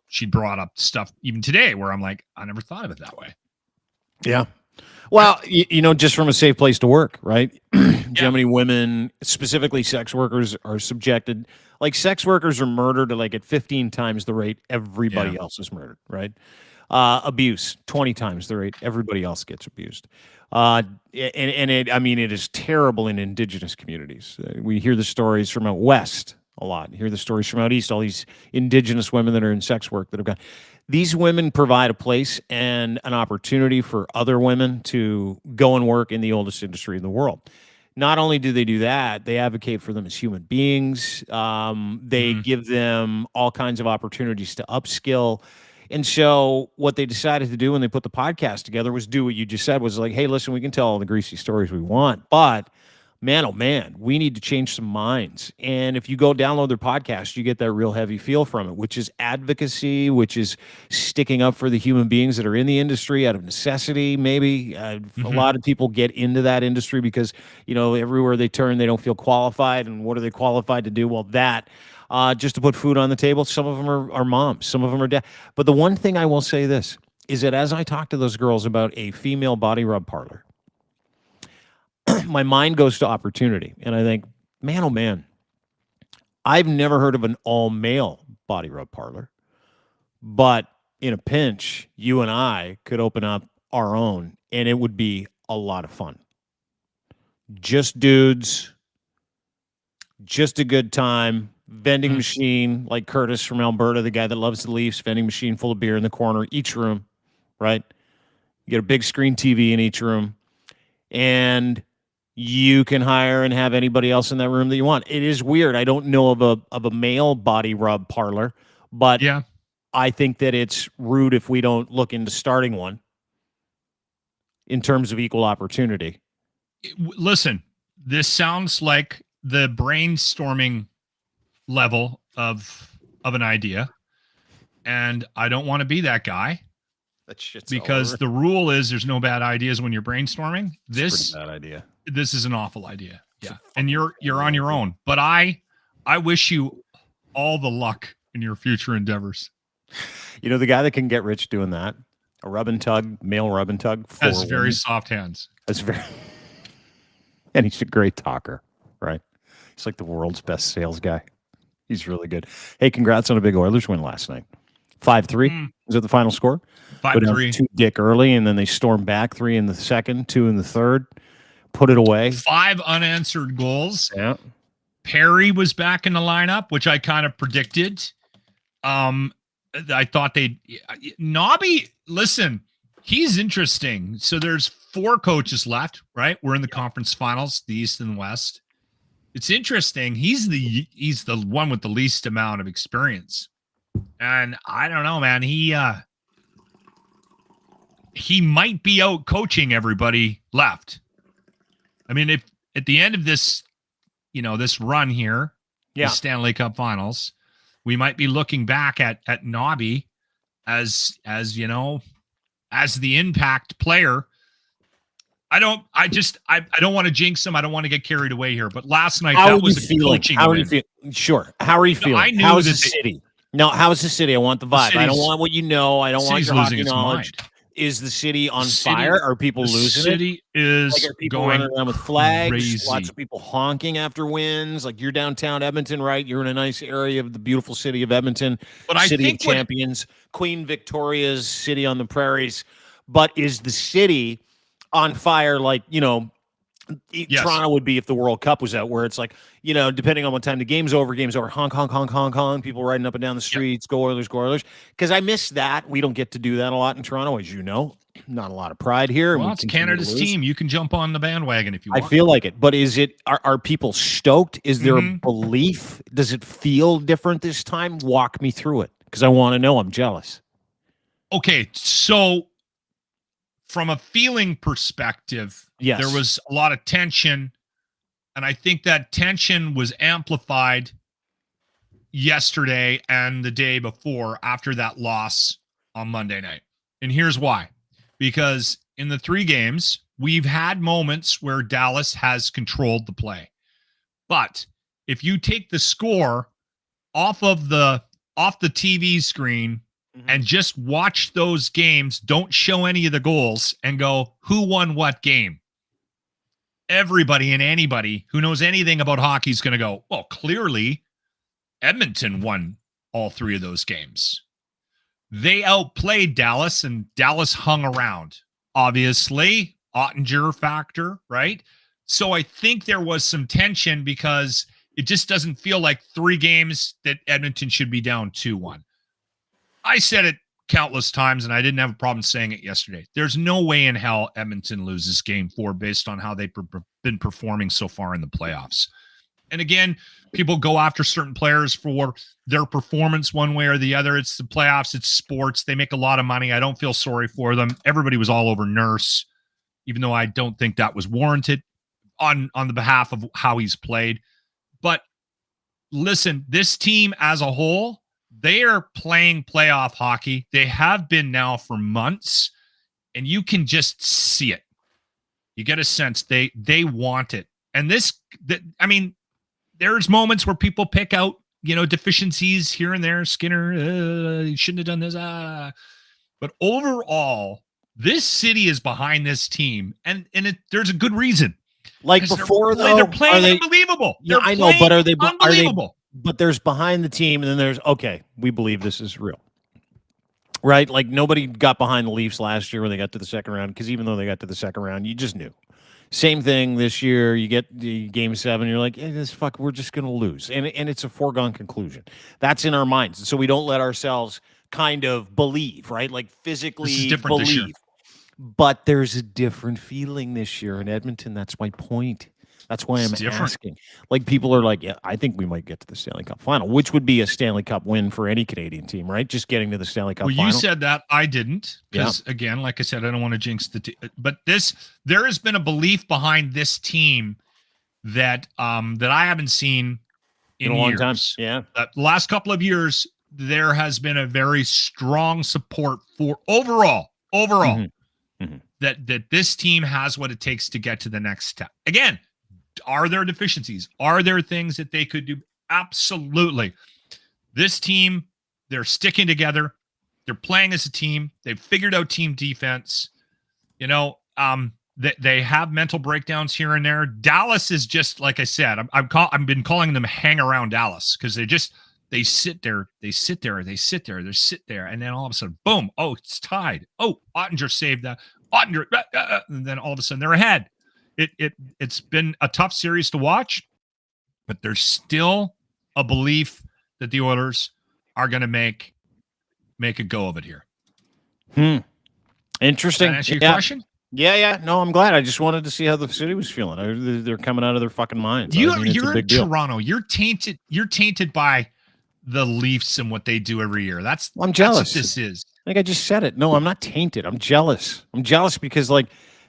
she brought up stuff even today where I'm like, I never thought of it that way. Yeah. Well, just from a safe place to work, right? Gemini women, specifically sex workers, are subjected. Like sex workers are murdered like at 15 times the rate everybody else is murdered, right? Abuse 20 times the rate everybody else gets abused. I mean, it is terrible in indigenous communities. We hear the stories from out west a lot. Hear the stories from out east. All these indigenous women that are in sex work that have gone. These women provide a place and an opportunity for other women to go and work in the oldest industry in the world. Not only do they do that, they advocate for them as human beings. They give them all kinds of opportunities to upskill. And so what they decided to do when they put the podcast together was do what you just said, was like, hey, listen, we can tell all the greasy stories we want, but man, oh man, we need to change some minds. And if you go download their podcast, you get that real heavy feel from it, which is advocacy, which is sticking up for the human beings that are in the industry out of necessity. Maybe a lot of people get into that industry because, you know, everywhere they turn, they don't feel qualified. And what are they qualified to do? Well, that just to put food on the table. Some of them are moms, some of them are dad. But the one thing I will say this is that as I talk to those girls about a female body rub parlor, my mind goes to opportunity. And I think, man, oh man, I've never heard of an all-male body rub parlor. But in a pinch, you and I could open up our own, and it would be a lot of fun. Just dudes, just a good time. Vending machine, like Curtis from Alberta, the guy that loves the Leafs, vending machine full of beer in the corner, each room, right? You get a big screen TV in each room. And you can hire and have anybody else in that room that you want. It is weird. I don't know of a male body rub parlor, but I think that it's rude if we don't look into starting one in terms of equal opportunity. Listen, this sounds like the brainstorming level of an idea, and I don't want to be that guy. That shit's because the rule is there's no bad ideas when you're brainstorming. This bad idea. This is an awful idea. Yeah. And you're on your own. But I wish you all the luck in your future endeavors. You know, the guy that can get rich doing that, a rub and tug, male rub and tug, has very soft hands. That's very, and he's a great talker, right? He's like the world's best sales guy. He's really good. Hey, congrats on a big Oilers win last night. 5-3 was that the final score? 5-3. 2 dick early, and then they stormed back 3 in the second, 2 in the third, put it away. 5 unanswered goals. Yeah. Perry was back in the lineup, which I kind of predicted. I thought Nobby, listen, he's interesting. So there's 4 coaches left, right? We're in the conference finals, the East and West. It's interesting. He's the one with the least amount of experience. And I don't know, man. He might be out coaching everybody left. I mean, if at the end of this, this run here, the Stanley Cup Finals, we might be looking back at Nobby as the impact player. I don't want to jinx him. I don't want to get carried away here. But last night, that was a coaching. How are you feeling? Sure. How are you feeling? I knew how is the city? No, how is the city? I want the vibe. I don't want what you know. I don't want your hockey knowledge. Is the city on fire? Are people losing it? The city is like, are people going running around with flags? Crazy. Lots of people honking after wins. Like, you're downtown Edmonton, right? You're in a nice area of the beautiful city of Edmonton. But I city think of champions, Queen Victoria's city on the prairies. But is the city on fire like, Toronto would be if the World Cup was out, where it's like, depending on what time the game's over, honk, honk, honk, honk, honk, people riding up and down the streets, go Oilers, go Oilers. Because I miss that. We don't get to do that a lot in Toronto, as you know. Not a lot of pride here. Well, it's Canada's team. You can jump on the bandwagon if you want. I feel like it. But are people stoked? Is there a belief? Does it feel different this time? Walk me through it, because I want to know. I'm jealous. Okay, so from a feeling perspective, there was a lot of tension, and I think that tension was amplified yesterday and the day before after that loss on Monday night. And here's why. Because in the 3 games, we've had moments where Dallas has controlled the play. But if you take the score off the TV screen and just watch those games, don't show any of the goals, and go, who won what game? everybody and anybody who knows anything about hockey is going to go, well, clearly Edmonton won all 3 of those games. They outplayed Dallas, and Dallas hung around. Obviously, Ottinger factor, right? So I think there was some tension because it just doesn't feel like 3 games that Edmonton should be down 2-1. I said it countless times, and I didn't have a problem saying it yesterday. There's no way in hell Edmonton loses game 4 based on how they've been performing so far in the playoffs. And again, people go after certain players for their performance one way or the other. It's the playoffs. It's sports. They make a lot of money. I don't feel sorry for them. Everybody was all over Nurse, even though I don't think that was warranted on the behalf of how he's played. But listen, this team as a whole, they are playing playoff hockey. They have been now for months, and you can just see it. You get a sense they want it. And there's moments where people pick out, deficiencies here and there. Skinner, you shouldn't have done this. But overall, this city is behind this team, and there's a good reason. Like before, though, they're playing unbelievable. Yeah, I know, but are they unbelievable? But there's behind the team, and then there's okay. We believe this is real, right? Like nobody got behind the Leafs last year when they got to the second round, because even though they got to the second round, you just knew. Same thing this year. You get the game 7, you're like, we're just going to lose. And it's a foregone conclusion. That's in our minds. So we don't let ourselves kind of believe, right? Like physically believe. But there's a different feeling this year in Edmonton. That's my point. That's why I'm asking. Like people are like, yeah, I think we might get to the Stanley Cup final, which would be a Stanley Cup win for any Canadian team, right? Just getting to the Stanley Cup final. Well, you said that. I didn't. Because, again, like I said, I don't want to jinx the team. But there has been a belief behind this team that I haven't seen in a long years. time. Yeah. The last couple of years, there has been a very strong support for overall, that this team has what it takes to get to the next step. Again, are there deficiencies? Are there things that they could do? Absolutely. This team, they're sticking together. They're playing as a team. They've figured out team defense. They have mental breakdowns here and there. Dallas is just, like I said, I've been calling them hang around Dallas because they sit there, and then all of a sudden, boom, oh, it's tied. Oh, Ottinger saved that. Ottinger, and then all of a sudden they're ahead. It's been a tough series to watch, but there's still a belief that the Oilers are going to make a go of it here. Interesting. Can I answer your question? Yeah. No, I'm glad. I just wanted to see how the city was feeling. They're coming out of their fucking minds. You're in Toronto. You're tainted by the Leafs and what they do every year. I'm jealous. That's what this is. Like I just said it. No, I'm not tainted. I'm jealous. I'm jealous because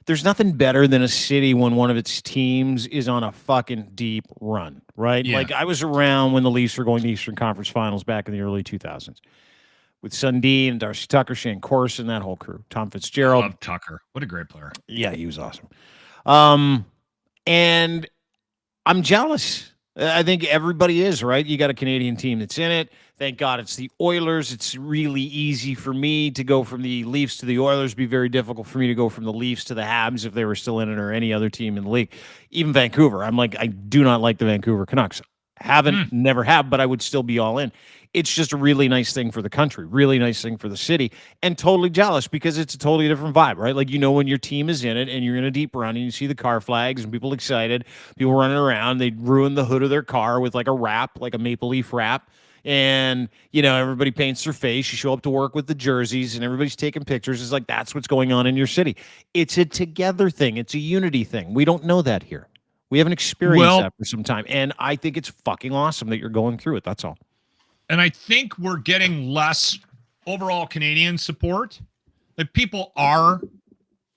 there's nothing better than a city when one of its teams is on a fucking deep run, right? Yeah. Like I was around when the Leafs were going to Eastern Conference Finals back in the early 2000s with Sundin and Darcy Tucker, Shane Corson, that whole crew. Tom Fitzgerald. I love Tucker. What a great player. Yeah, he was awesome. And I'm jealous. I think everybody is, right? You got a Canadian team that's in it. Thank God it's the Oilers. It's really easy for me to go from the Leafs to the Oilers. It'd be very difficult for me to go from the Leafs to the Habs if they were still in it, or any other team in the league. Even Vancouver. I'm like, I do not like the Vancouver Canucks. Never have, but I would still be all in. It's just a really nice thing for the country, really nice thing for the city, and totally jealous because it's a totally different vibe, right? Like, when your team is in it and you're in a deep run and you see the car flags and people excited, people running around, they ruin the hood of their car with like a wrap, like a maple leaf wrap. And, everybody paints their face. You show up to work with the jerseys and everybody's taking pictures. It's like, that's what's going on in your city. It's a together thing. It's a unity thing. We don't know that here. We haven't experienced that for some time. And I think it's fucking awesome that you're going through it. That's all. And I think we're getting less overall Canadian support. Like, people are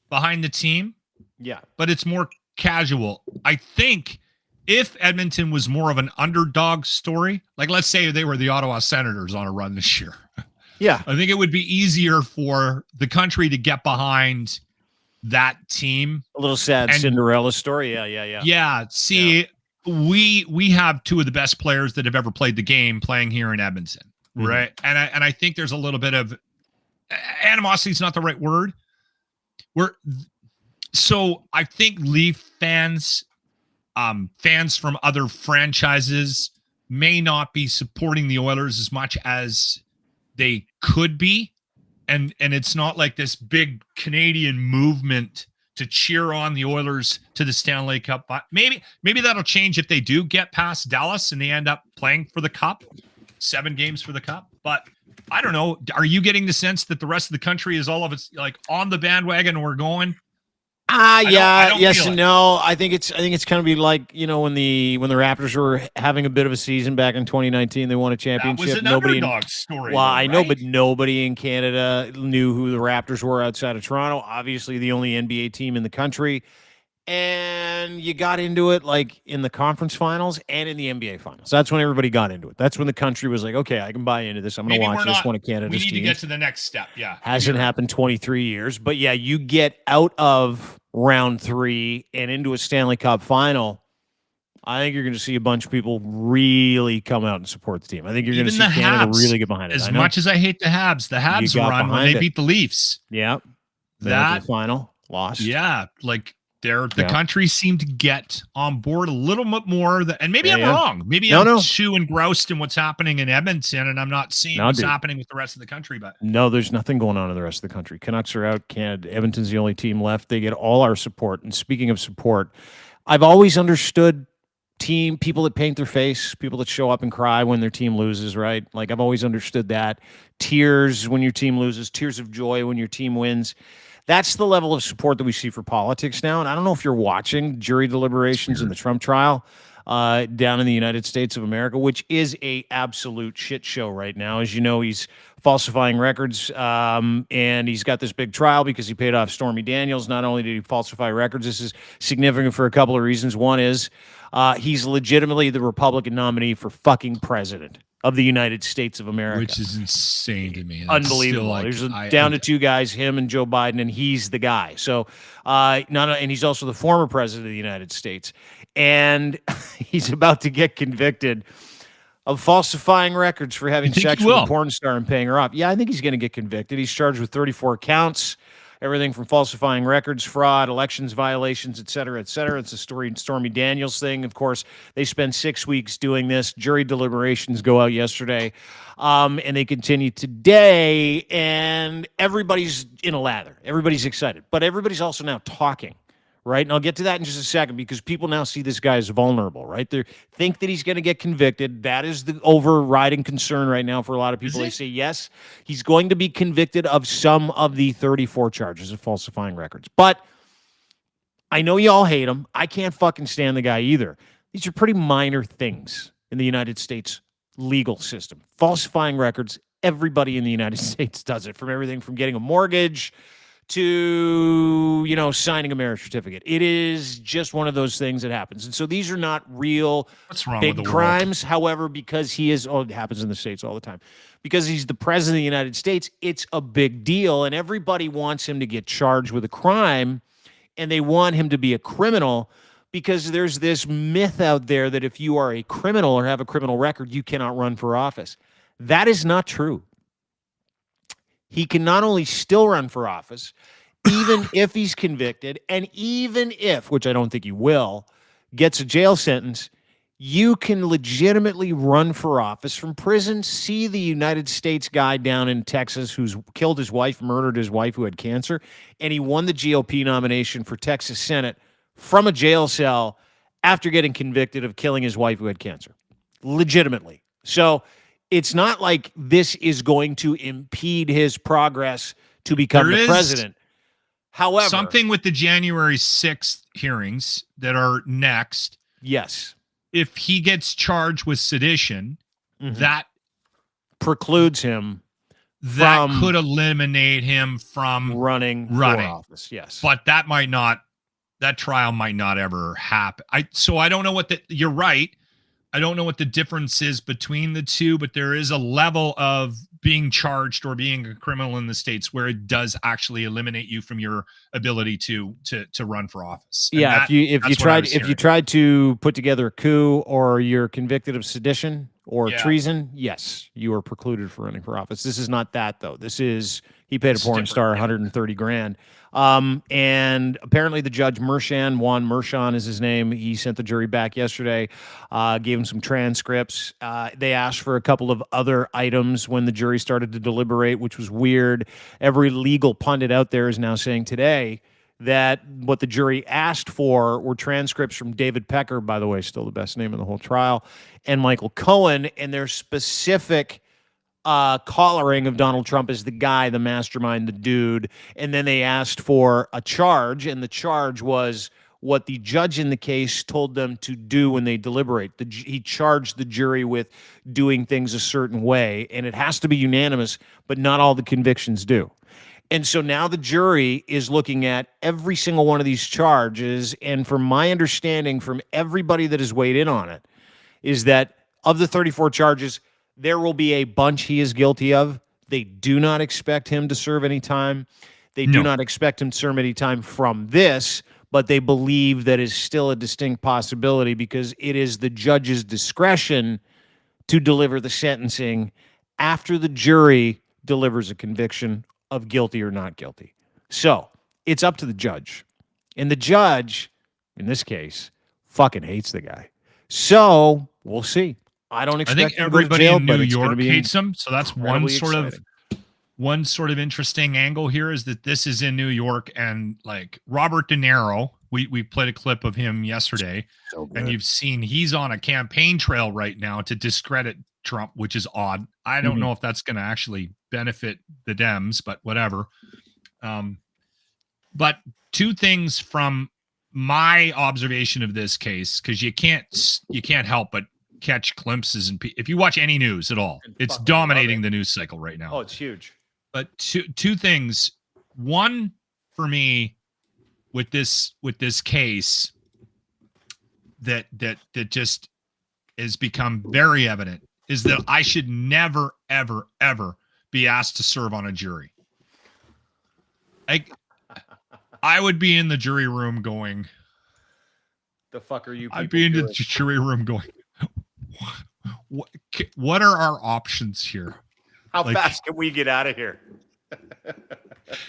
behind the team. Yeah. But it's more casual. I think if Edmonton was more of an underdog story, like let's say they were the Ottawa Senators on a run this year. Yeah. I think it would be easier for the country to get behind that team. A little sad Cinderella story. Yeah. Yeah. See, we have two of the best players that have ever played the game playing here in Edmonton. Mm-hmm. Right. And I think there's a little bit of animosity is not the right word. So I think Leaf fans, fans from other franchises may not be supporting the Oilers as much as they could be. And it's not like this big Canadian movement to cheer on the Oilers to the Stanley Cup. But maybe that'll change if they do get past Dallas and they end up playing for the Cup, 7 games for the Cup. But I don't know. Are you getting the sense that the rest of the country is all of it's like on the bandwagon and we're going? Yeah, yes feel and it. no. I think it's kind of be like, when the Raptors were having a bit of a season back in 2019, they won a That championship. was an Nobody underdog story. Well, though, I know, right? but nobody in Canada knew who the Raptors were outside of Toronto. Obviously, the only NBA team in the country. And you got into it like in the conference finals and in the NBA finals. That's when everybody got into it. That's when the country was like, okay, I can buy into this. I'm going to watch this one of Canada's We need teams. to get to the next step. Yeah. Hasn't happened 23 years. But yeah, you get out of round 3 and into a Stanley Cup final. I think you're going to see a bunch of people really come out and support the team. I think you're going to see Canada really get behind it. As much as I hate the Habs run when they beat the Leafs. Yeah. That final lost. Yeah. Like the country seemed to get on board a little bit more. And maybe I'm wrong. Maybe I'm too engrossed in what's happening in Edmonton and I'm not seeing what's happening with the rest of the country. But no, there's nothing going on in the rest of the country. Canucks are out. Canada, Edmonton's the only team left. They get all our support. And speaking of support, I've always understood people that paint their face, people that show up and cry when their team loses, right? Like I've always understood that. Tears when your team loses, tears of joy when your team wins. That's the level of support that we see for politics now. And I don't know if you're watching jury deliberations in the Trump trial down in the United States of America, which is a absolute shit show right now. As you know, he's falsifying records, and he's got this big trial because he paid off Stormy Daniels. Not only did he falsify records, this is significant for a couple of reasons. One is he's legitimately the Republican nominee for fucking president of the United States of America. Which is insane to me. That's unbelievable. There's down to 2 guys, him and Joe Biden, and he's the guy. So, and he's also the former president of the United States. And he's about to get convicted of falsifying records for having sex with a porn star and paying her off. Yeah, I think he's going to get convicted. He's charged with 34 counts. Everything from falsifying records, fraud, elections violations, et cetera, et cetera. It's a Stormy Daniels thing. Of course, they spent 6 weeks doing this. Jury deliberations go out yesterday, and they continue today, and everybody's in a lather. Everybody's excited, but everybody's also now talking, right? And I'll get to that in just a second because people now see this guy as vulnerable, right? They think that he's going to get convicted. That is the overriding concern right now for a lot of people. They say, yes, he's going to be convicted of some of the 34 charges of falsifying records. But I know you all hate him. I can't fucking stand the guy either. These are pretty minor things in the United States legal system. Falsifying records, everybody in the United States does it, from everything from getting a mortgage to, signing a marriage certificate. It is just one of those things that happens. And so these are not real big crimes. However, because it happens in the States all the time. Because he's the president of the United States, it's a big deal. And everybody wants him to get charged with a crime, and they want him to be a criminal because there's this myth out there that if you are a criminal or have a criminal record, you cannot run for office. That is not true. He can not only still run for office, even if he's convicted, and even if, which I don't think he will, gets a jail sentence, you can legitimately run for office from prison. See the United States guy down in Texas who's killed his wife, murdered his wife who had cancer, and he won the GOP nomination for Texas Senate from a jail cell after getting convicted of killing his wife who had cancer. Legitimately. So it's not like this is going to impede his progress to become the president. However, something with the January 6th hearings that are next. Yes. If he gets charged with sedition, that precludes him. That could eliminate him from running for office. Yes. But that trial might not ever happen. So I don't know you're right. I don't know what the difference is between the two, but there is a level of being charged or being a criminal in the States where it does actually eliminate you from your ability to run for office. And if you tried to put together a coup, or you're convicted of sedition, or Yeah. treason, yes, you are precluded for running for office. This is not that, though. This is, he paid This a is porn different, star yeah. 130 grand. And apparently the judge, Juan Mershon is his name. He sent the jury back yesterday, gave him some transcripts. They asked for a couple of other items when the jury started to deliberate, which was weird. Every legal pundit out there is now saying today that what the jury asked for were transcripts from David Pecker, by the way, still the best name in the whole trial, and Michael Cohen, and their specific collaring of Donald Trump as the guy, the mastermind, the dude. And then they asked for a charge, and the charge was what the judge in the case told them to do when they deliberate. He charged the jury with doing things a certain way, and it has to be unanimous, but not all the convictions do. And so now the jury is looking at every single one of these charges. And from my understanding from everybody that has weighed in on it is that of the 34 charges, there will be a bunch he is guilty of. They do not expect him to serve any time. They do not expect him to serve any time from this, but they believe that is still a distinct possibility because it is the judge's discretion to deliver the sentencing after the jury delivers a conviction of guilty or not guilty. So it's up to the judge. And the judge, in this case, fucking hates the guy. So we'll see. I don't I expect think him to go to everybody jail, in but New it's gonna York be hates him. So that's incredibly one sort of interesting angle here is that this is in New York, and like Robert De Niro, we played a clip of him yesterday, and you've seen he's on a campaign trail right now to discredit Trump, which is odd. I don't know if that's going to actually benefit the Dems, but whatever. But two things from my observation of this case, because you can't help but catch glimpses, and if you watch any news at all, it's dominating the news cycle right now. Oh, it's huge. But two things. One for me with this case that just has become very evident is that I should never, ever, ever be asked to serve on a jury. I would be in the jury room going, The fuck are you people I'd be in the doing? jury room going, what are our options here? How fast can we get out of here?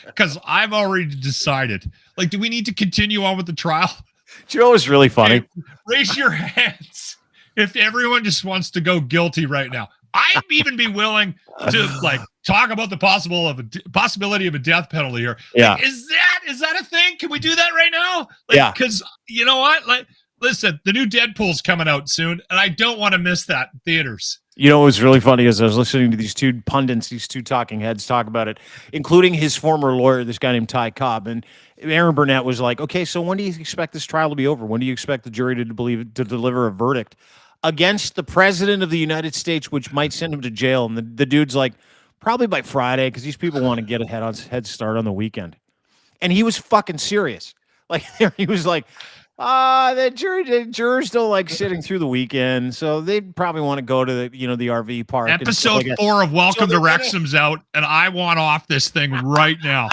Because I've already decided. Like, do we need to continue on with the trial? Do you know what's really funny? Hey, raise your hands if everyone just wants to go guilty right now. I'd even be willing to like talk about the possibility of a death penalty here. Yeah. Like, is that a thing? Can we do that right now? Yeah. Because you know what? Like, listen, the new Deadpool's coming out soon, and I don't want to miss that in theaters. You know what was really funny is I was listening to these two pundits, these two talking heads talk about it, including his former lawyer, this guy named Ty Cobb. And Aaron Burnett was like, okay, so when do you expect this trial to be over? When do you expect the jury to deliver a verdict against the president of the United States, which might send him to jail? And the dude's like, probably by Friday, because these people want to get a head start on the weekend. And he was fucking serious. Like, he was like, the jurors don't like sitting through the weekend, so they probably want to go to the RV park. Episode 4 of Welcome to Wrexham's out, and I want off this thing right now.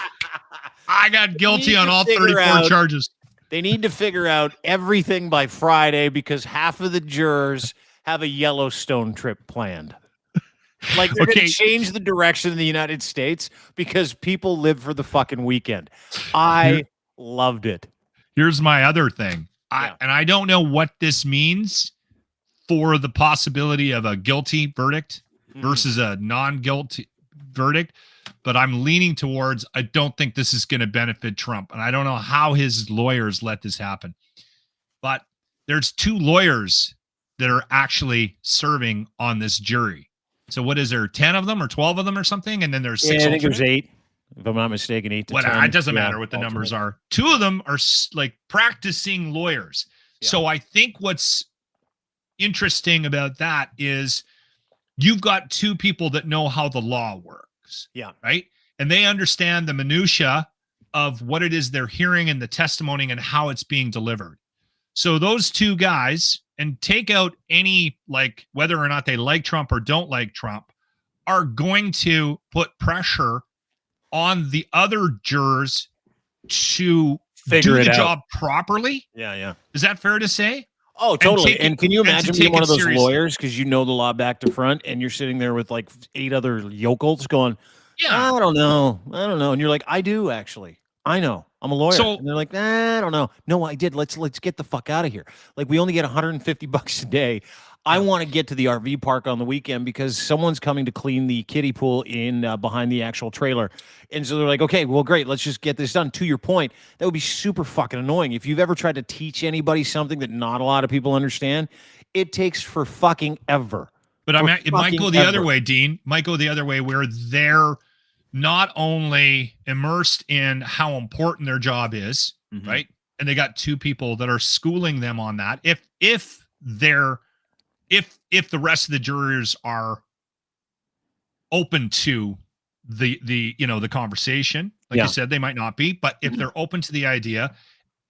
I got guilty on all 34 charges. They need to figure out everything by Friday because half of the jurors have a Yellowstone trip planned. Like, they're going to change the direction of the United States because people live for the fucking weekend. I loved it. Here's my other thing. And I don't know what this means for the possibility of a guilty verdict versus a non-guilty verdict, but I'm leaning towards I don't think this is going to benefit Trump, and I don't know how his lawyers let this happen. But there's 2 lawyers that are actually serving on this jury. So what is there, 10 of them or 12 of them or something? And then there's 6 I think there's 8. If I'm not mistaken, 8 to 10. It doesn't matter what the numbers are. 2 of them are like practicing lawyers. Yeah. So I think what's interesting about that is you've got 2 people that know how the law works. Yeah. Right. And they understand the minutia of what it is they're hearing in the testimony and how it's being delivered. So those 2 guys, and take out any, like, whether or not they like Trump or don't like Trump, are going to put pressure on the other jurors to figure do it the out. job properly. Yeah. Is that fair to say? Oh, totally. take And it- can you and to imagine take being one it of those seriously. lawyers because you know the law back to front, and you're sitting there with like 8 other yokels going, Yeah. I don't know, and you're like, I do actually, I know, I'm a lawyer, So- and they're like, I don't know, no, I did. Let's get the fuck out of here. Like we only get $150 a day. I want to get to the RV park on the weekend because someone's coming to clean the kiddie pool in behind the actual trailer. And so they're like, okay, well, great. Let's just get this done. To your point, that would be super fucking annoying. If you've ever tried to teach anybody something that not a lot of people understand, it takes for fucking ever. But I For mean, it might fucking go the other ever. way, Dean. Might go the other way where they're not only immersed in how important their job is, Mhm. right? And they got 2 people that are schooling them on that. If the rest of the jurors are open to the the conversation, like Yeah. you said, they might not be, but if they're open to the idea,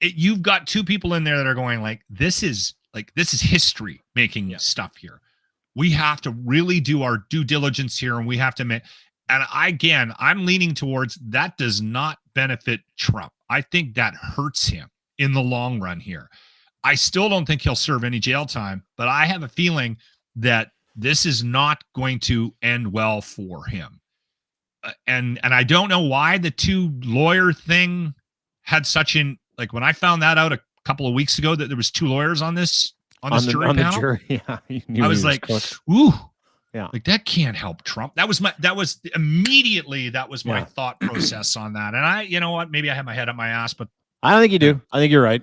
you've got 2 people in there that are going like, this is history making stuff here. We have to really do our due diligence here, and we have to make. And I'm leaning towards that does not benefit Trump. I think that hurts him in the long run here. I still don't think he'll serve any jail time, but I have a feeling that this is not going to end well for him. And I don't know why the 2 lawyer thing had such an, like, when I found that out a couple of weeks ago that there was 2 lawyers on this jury on panel, the jury. Yeah, you knew I he was like, cooked. ooh, Yeah. like that can't help Trump. That was my Yeah. thought process on that. And I, you know what, maybe I had my head up my ass, but I don't think you do. I think you're right.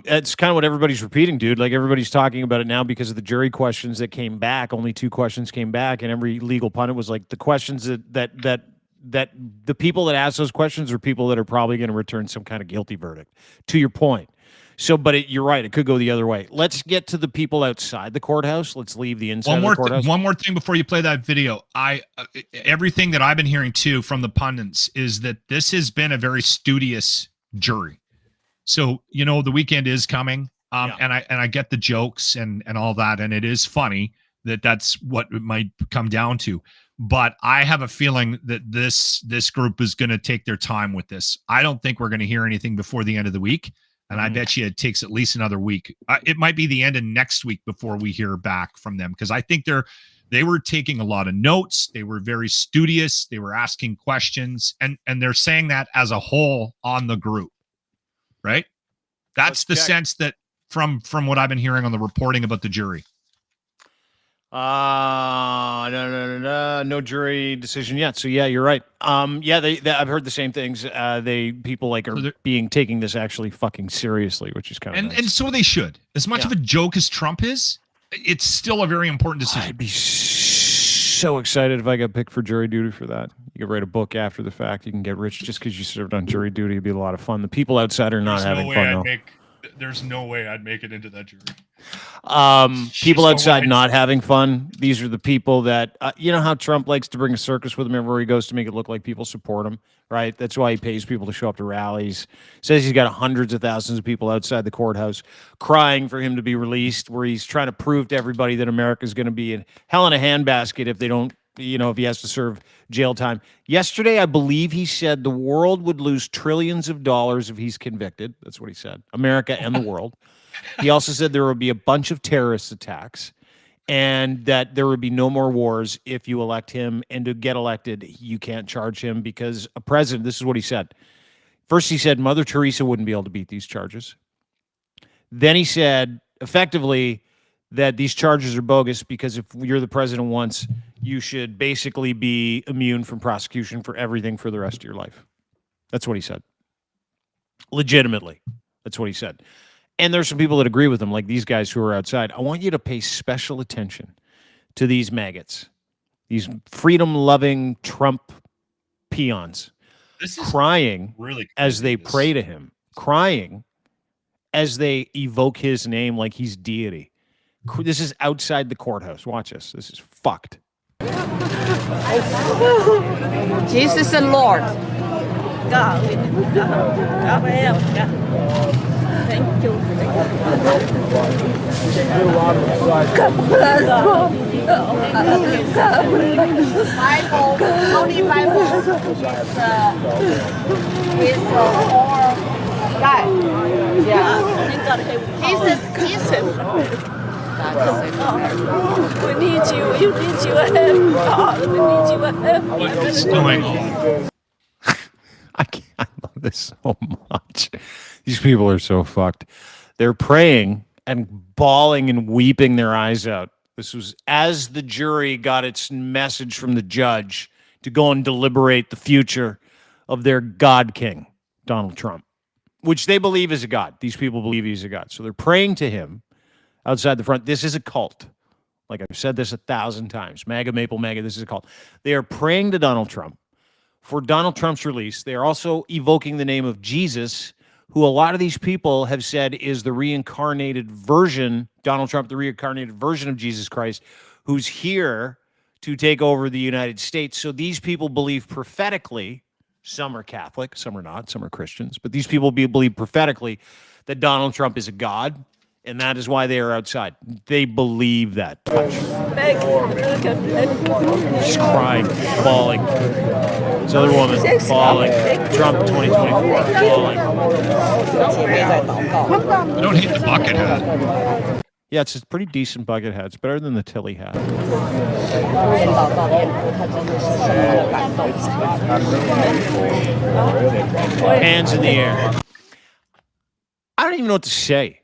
It's kind of what everybody's repeating, dude. Like everybody's talking about it now because of the jury questions that came back. Only 2 questions came back, and every legal pundit was like, the questions that the people that ask those questions are people that are probably going to return some kind of guilty verdict. To your point. So, but you're right. It could go the other way. Let's get to the people outside the courthouse. Let's leave the inside of the courthouse. One more thing before you play that video. Everything that I've been hearing too from the pundits is that this has been a very studious jury. So, the weekend is coming. And I get the jokes and all that, and it is funny that that's what it might come down to. But I have a feeling that this group is going to take their time with this. I don't think we're going to hear anything before the end of the week. And I bet you it takes at least another week. It might be the end of next week before we hear back from them, because I think they were taking a lot of notes. They were very studious. They were asking questions, and they're saying that as a whole on the group, right? That's the sense that from what I've been hearing on the reporting about the jury. No jury decision yet. So yeah, you're right. They I've heard the same things. People like are taking this actually fucking seriously, which is kind of nice. And so they should. As much of a joke as Trump is, it's still a very important decision. I'd be so excited if I got picked for jury duty for that. You could write a book after the fact. You can get rich just because you served on jury duty. It'd be a lot of fun. The people outside are not having fun though. There's no way I'd make it into that jury. People outside not having fun. These are the people that you know how Trump likes to bring a circus with him everywhere he goes to make it look like people support him, right? That's why he pays people to show up to rallies. Says he's got hundreds of thousands of people outside the courthouse crying for him to be released, where he's trying to prove to everybody that America is going to be in hell in a handbasket if they don't, if he has to serve jail time. Yesterday, I believe he said the world would lose trillions of dollars if he's convicted. That's what he said. America and the world. He also said there would be a bunch of terrorist attacks and that there would be no more wars if you elect him. And to get elected, you can't charge him because a president, this is what he said. First, he said Mother Teresa wouldn't be able to beat these charges. Then he said, effectively, that these charges are bogus because if you're the president once, you should basically be immune from prosecution for everything for the rest of your life. That's what he said. Legitimately. That's what he said. And there's some people that agree with him, like these guys who are outside. I want you to pay special attention to these MAGATs, these freedom-loving Trump peons, crying really as they pray to him, crying as they evoke his name like he's deity. This is outside the courthouse. Watch this. This is fucked. Jesus the Lord. God, God help, God. Thank you. Bible, Holy Bible is for Guy. Yeah. He's a we need you. You need your help, God. We need your help. What is going on? I love this so much. These people are so fucked. They're praying and bawling and weeping their eyes out. This was as the jury got its message from the judge to go and deliberate the future of their God King, Donald Trump, which they believe is a God. These people believe he's a God. So they're praying to him outside the front. This is a cult. Like I've said this 1,000 times. MAGA, MapleMAGA, this is a cult. They are praying to Donald Trump for Donald Trump's release. They are also evoking the name of Jesus, who a lot of these people have said is the reincarnated version, Donald Trump, the reincarnated version of Jesus Christ, who's here to take over the United States. So these people believe prophetically, some are Catholic, some are not, some are Christians, but these people believe prophetically that Donald Trump is a god, and that is why they are outside. They believe that. She's crying, bawling. This other woman, bawling. Trump 2024, bawling. I don't hate the bucket hat. Yeah, it's a pretty decent bucket hat. It's better than the Tilly hat. Hands in the air. I don't even know what to say.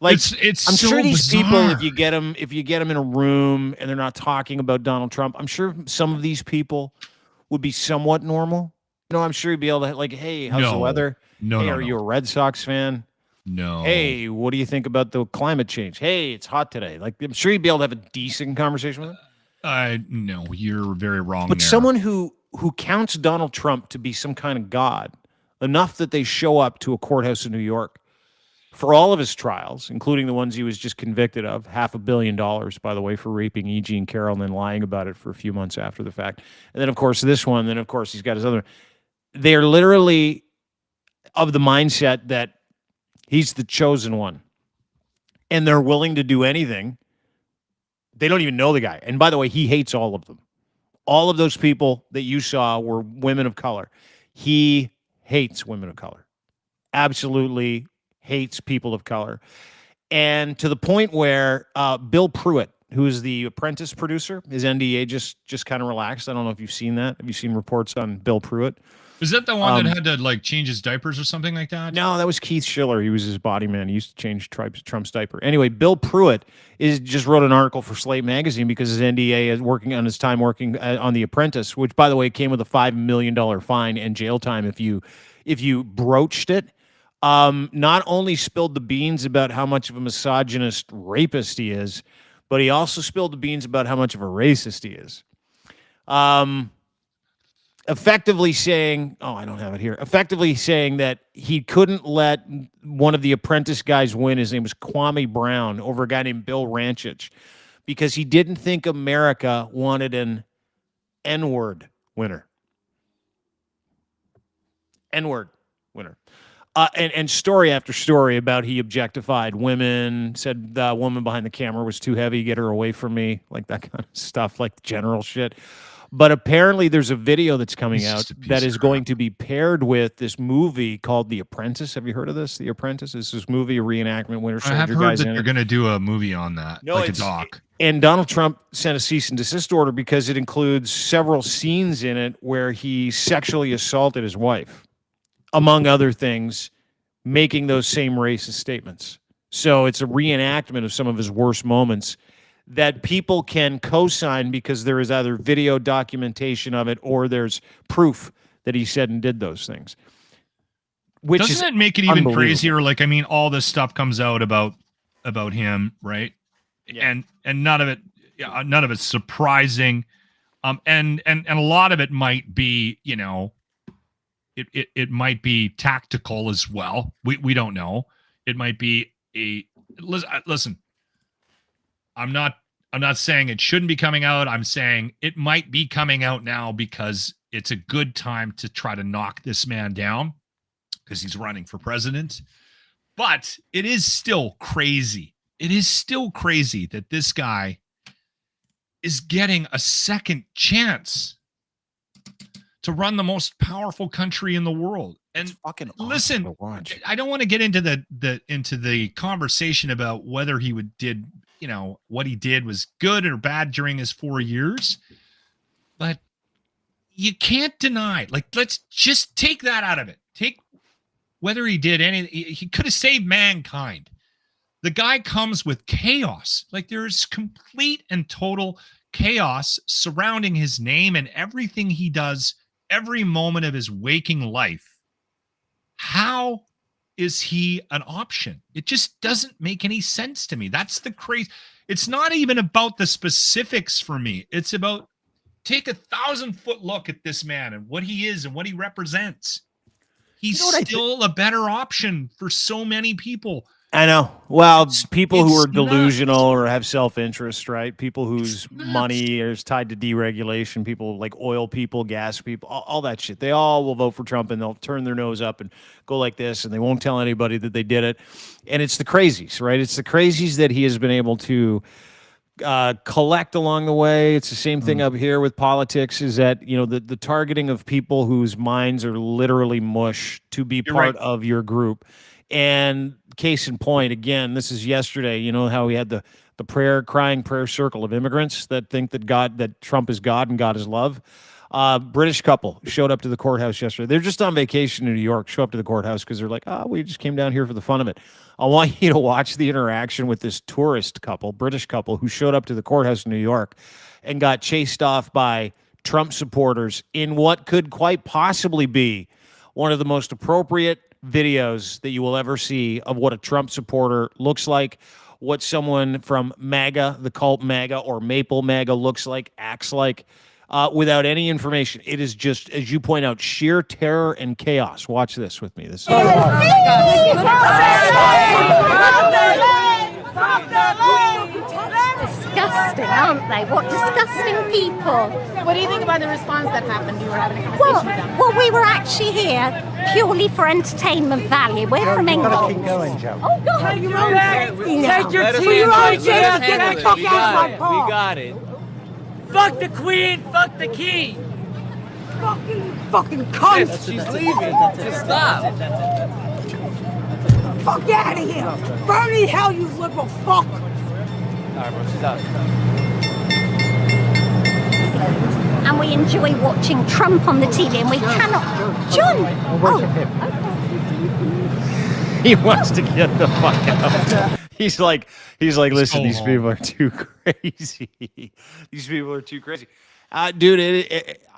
Like, It's I'm so sure these bizarre. people, if you get them in a room and they're not talking about Donald Trump, I'm sure some of these people would be somewhat normal. You know, I'm sure you'd be able to, like, hey, how's the weather? No, hey, no, are no. you a Red Sox fan? No. Hey, what do you think about the climate change? Hey, it's hot today. Like, I'm sure you'd be able to have a decent conversation with him. No, you're very wrong. But there. someone who counts Donald Trump to be some kind of god, enough that they show up to a courthouse in New York for all of his trials, including the ones he was just convicted of, $500 million, by the way, for raping E. Jean Carroll and then lying about it for a few months after the fact. And then, of course, this one. Then, of course, he's got his other. They're literally of the mindset that he's the chosen one. And they're willing to do anything. They don't even know the guy. And by the way, he hates all of them. All of those people that you saw were women of color. He hates women of color. Absolutely hates people of color. And to the point where Bill Pruitt, who is the Apprentice producer, his NDA just kind of relaxed. I don't know if you've seen that. Have you seen reports on Bill Pruitt? Was that the one that had to like change his diapers or something like that? No, that was Keith Schiller. He was his body man. He used to change Trump's diaper. Anyway, Bill Pruitt just wrote an article for Slate Magazine because his NDA is working on his time working on The Apprentice, which, by the way, came with a $5 million fine and jail time if you broached it. Not only spilled the beans about how much of a misogynist rapist he is, but he also spilled the beans about how much of a racist he is. Effectively saying, I don't have it here. Effectively saying that he couldn't let one of the Apprentice guys win. His name was Kwame Brown, over a guy named Bill Ranchich, because he didn't think America wanted an N-word winner. N-word winner. And story after story about he objectified women, said the woman behind the camera was too heavy, get her away from me, like that kind of stuff, like general shit. But apparently there's a video that's coming out that is going to be paired with this movie called The Apprentice. Have you heard of this? The Apprentice is this movie, a reenactment, Winter Soldier. I have heard guys that in they're it. going to do a movie on that, like a doc. And Donald Trump sent a cease and desist order because it includes several scenes in it where he sexually assaulted his wife, among other things, making those same racist statements. So it's a reenactment of some of his worst moments that people can co-sign because there is either video documentation of it or there's proof that he said and did those things. Which Doesn't it make it even crazier? Like, I mean, all this stuff comes out about him, right? Yeah. And none of it's surprising. And a lot of it might be, you know, it might be tactical as well. We don't know. It might be listen. I'm not saying it shouldn't be coming out. I'm saying it might be coming out now because it's a good time to try to knock this man down because he's running for president. But it is still crazy. It is still crazy that this guy is getting a second chance to run the most powerful country in the world. And It's fucking awesome listen, to watch. I don't want to get into the conversation about whether he did what he did was good or bad during his 4 years, but you can't deny. Like, let's just take that out of it. Take whether he did anything. He could have saved mankind. The guy comes with chaos. Like, there's complete and total chaos surrounding his name and everything he does every moment of his waking life. How is he an option? It just doesn't make any sense to me. That's the crazy. It's not even about the specifics for me. It's about take 1,000-foot look at this man and what he is and what he represents. He's still a better option for so many people. I know. Well, people who it's are delusional or have self-interest, right? People whose money is tied to deregulation, people like oil people, gas people, all that shit. They all will vote for Trump and they'll turn their nose up and go like this and they won't tell anybody that they did it. And it's the crazies, right? It's the crazies that he has been able to collect along the way. It's the same thing up here with politics, is that, the targeting of people whose minds are literally mush to be part of your group. And case in point, again, this is yesterday, how we had the crying prayer circle of immigrants that think that Trump is God and God is love. British couple showed up to the courthouse yesterday. They're just on vacation in New York, show up to the courthouse because they're like, we just came down here for the fun of it. I want you to watch the interaction with this tourist couple, British couple, who showed up to the courthouse in New York and got chased off by Trump supporters in what could quite possibly be one of the most appropriate videos that you will ever see of what a Trump supporter looks like, what someone from MAGA, the cult MAGA, or MapleMAGA looks like, acts like, without any information. It is just, as you point out, sheer terror and chaos. Watch this with me. This is disgusting, aren't they? What disgusting people. What do you think about the response that happened? You were having a conversation with them. Well, we were actually here purely for entertainment value. We're from England. Keep going, Joe. Oh, God. Take your team. Get the fuck out of my car. We got it. Fuck the queen. Fuck the king. Fucking cunt. She's leaving. Just stop. Fuck out of here. Burn in hell, you liberal fuck. Alright, bro, she's out. And we enjoy watching Trump on the TV, and we cannot. John! he wants to get the fuck out. He's like, listen, these people are too crazy. These people are too crazy. Dude,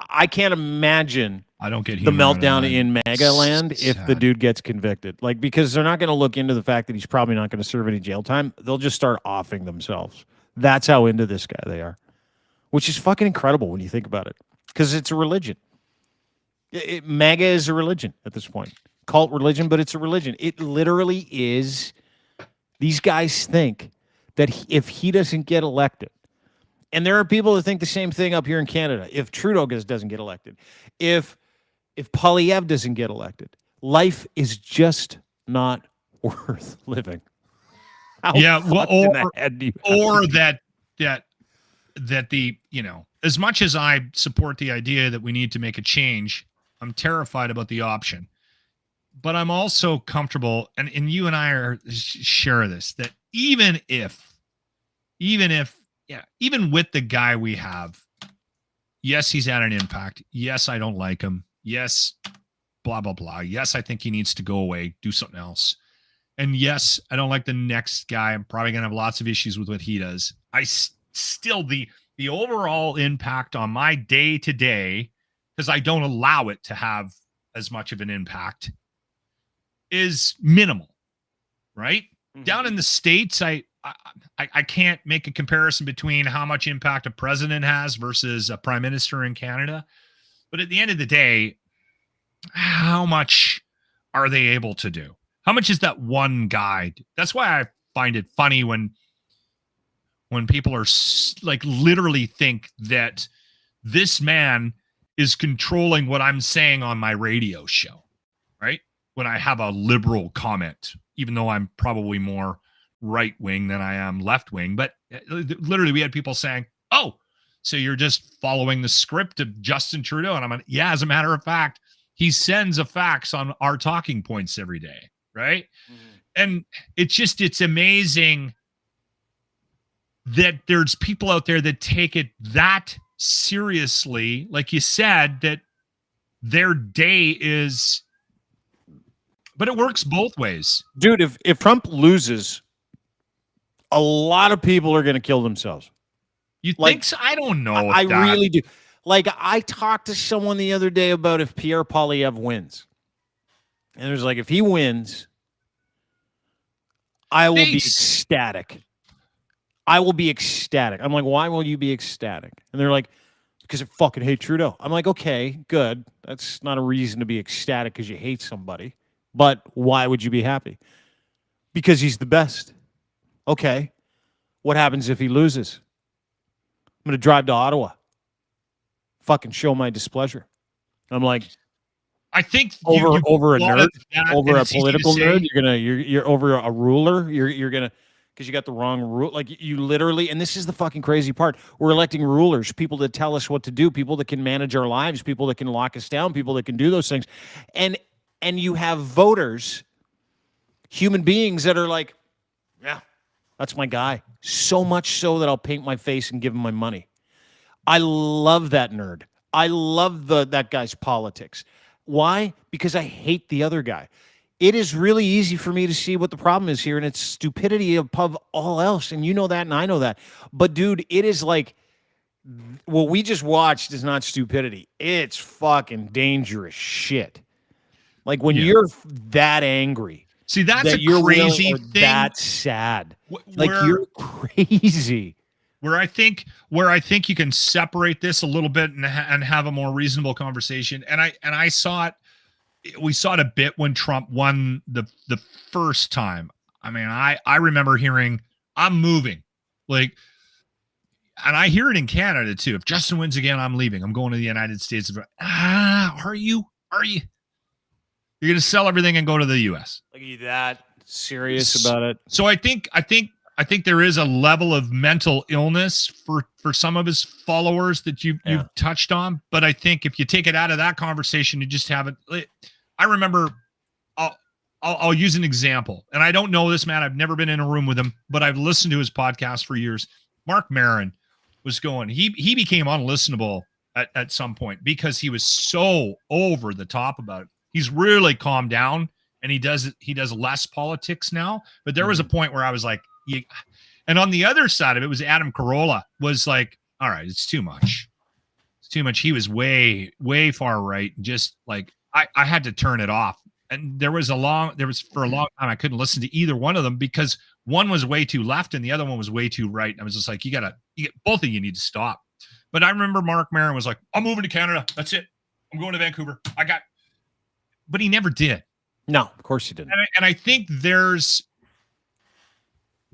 I can't imagine I don't get the meltdown in MAGA land if the dude gets convicted. Like, because they're not going to look into the fact that he's probably not going to serve any jail time. They'll just start offing themselves. That's how into this guy they are, which is fucking incredible when you think about it, because it's a religion. MAGA is a religion at this point. Cult religion, but it's a religion. It literally is. These guys think that if he doesn't get elected, and there are people that think the same thing up here in Canada, if Trudeau doesn't get elected, if Poilievre doesn't get elected, life is just not worth living. Or that the, as much as I support the idea that we need to make a change, I'm terrified about the option. But I'm also comfortable, and you and I share this, that even with the guy we have, yes, he's had an impact. Yes, I don't like him. Yes, blah, blah, blah. Yes, I think he needs to go away, do something else. And yes, I don't like the next guy. I'm probably going to have lots of issues with what he does. Still, the overall impact on my day-to-day, because I don't allow it to have as much of an impact, is minimal, right? Mm-hmm. Down in the States, I can't make a comparison between how much impact a president has versus a prime minister in Canada. But at the end of the day, how much are they able to do? How much is that one guy? That's why I find it funny when people are like literally think that this man is controlling what I'm saying on my radio show, right? When I have a liberal comment, even though I'm probably more right wing than I am left wing. But literally we had people saying, oh, So you're just following the script of Justin Trudeau. And I'm like, yeah, as a matter of fact, he sends a fax on our talking points every day, right? And it's amazing that there's people out there that take it that seriously, like you said, that their day is, but it works both ways. Dude, if Trump loses, a lot of people are going to kill themselves. You Like, think so? I don't know. I really do. Like, I talked to someone the other day about if Pierre Poilievre wins. And there's like, if he wins, I will be ecstatic. I will be ecstatic. I'm like, why will you be ecstatic? And they're like, because I fucking hate Trudeau. I'm like, okay, good. That's not a reason to be ecstatic because you hate somebody. But why would you be happy? Because he's the best. Okay. What happens if he loses? I'm going to drive to Ottawa. Fucking show my displeasure. I'm like, I think over a nerd, that, over a it's easy to political say. nerd, you're over a ruler. You're gonna, because you got the wrong rule. Like, you literally, and this is the fucking crazy part. We're electing rulers, people that tell us what to do, people that can manage our lives, people that can lock us down, people that can do those things, and you have voters, human beings that are like, yeah, that's my guy. So much so that I'll paint my face and give him my money. I love that nerd. I love that guy's politics. Why? Because I hate the other guy. It is really easy for me to see what the problem is here, and it's stupidity above all else. And you know that, and I know that. But, dude, it is like what we just watched is not stupidity. It's fucking dangerous shit. Like, when you're that angry. See, that's that a crazy thing. That sad. Like, you're crazy. Where I think you can separate this a little bit and have a more reasonable conversation. And I saw it. We saw it a bit when Trump won the first time. I mean, I remember hearing, I'm moving. Like, and I hear it in Canada too. If Justin wins again, I'm leaving. I'm going to the United States. Are you? You're going to sell everything and go to the US. Like, are you that serious about it? So I think there is a level of mental illness for some of his followers that you've touched on. But I think if you take it out of that conversation, you just have it. I remember, I'll use an example, and I don't know this man. I've never been in a room with him, but I've listened to his podcast for years. Mark Maron was going. He became unlistenable at some point because he was so over the top about it. He's really calmed down, and he does less politics now. But there was a point where I was like, and on the other side of it was Adam Carolla was like, all right, it's too much. It's too much. He was way, way far right. Just like, I had to turn it off. And for a long time, I couldn't listen to either one of them because one was way too left and the other one was way too right. And I was just like, both of you need to stop. But I remember Mark Maron was like, I'm moving to Canada. That's it. I'm going to Vancouver. But he never did. No, of course he didn't. And I think there's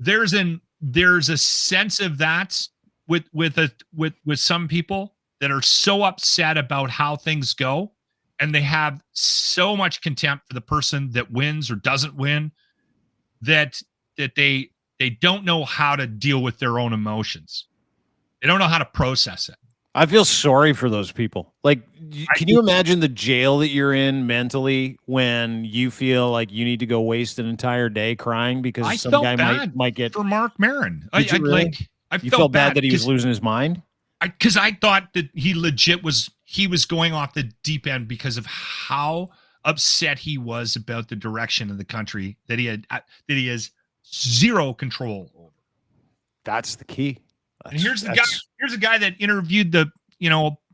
a sense of that with some people that are so upset about how things go, and they have so much contempt for the person that wins or doesn't win that they don't know how to deal with their own emotions. They don't know how to process it. I feel sorry for those people. Like, can you imagine the jail that you're in mentally when you feel like you need to go waste an entire day crying because some guy might get for Mark Maron. I felt bad that he was losing his mind. Because I thought that he was going off the deep end because of how upset he was about the direction of the country that he has zero control over. That's the key. And here's a guy that interviewed Barack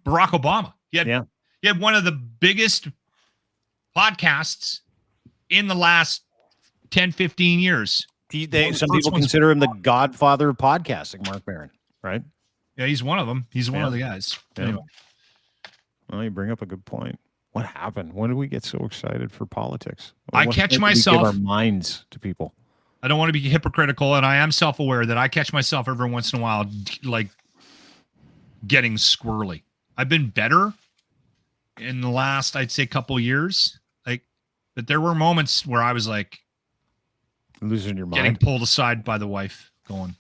Obama. He had one of the biggest podcasts in the last 10, 15 years. Some people consider him the godfather of podcasting, Mark Maron, right? Yeah, he's one of them. He's one of the guys. Yeah. Anyway. Well, you bring up a good point. What happened? When did we get so excited for politics? I catch myself. Give our minds to people. I don't want to be hypocritical, and I am self-aware that I catch myself every once in a while, like getting squirrely. I've been better in the last, I'd say, couple years. But there were moments where I was like losing your mind, getting pulled aside by the wife, going,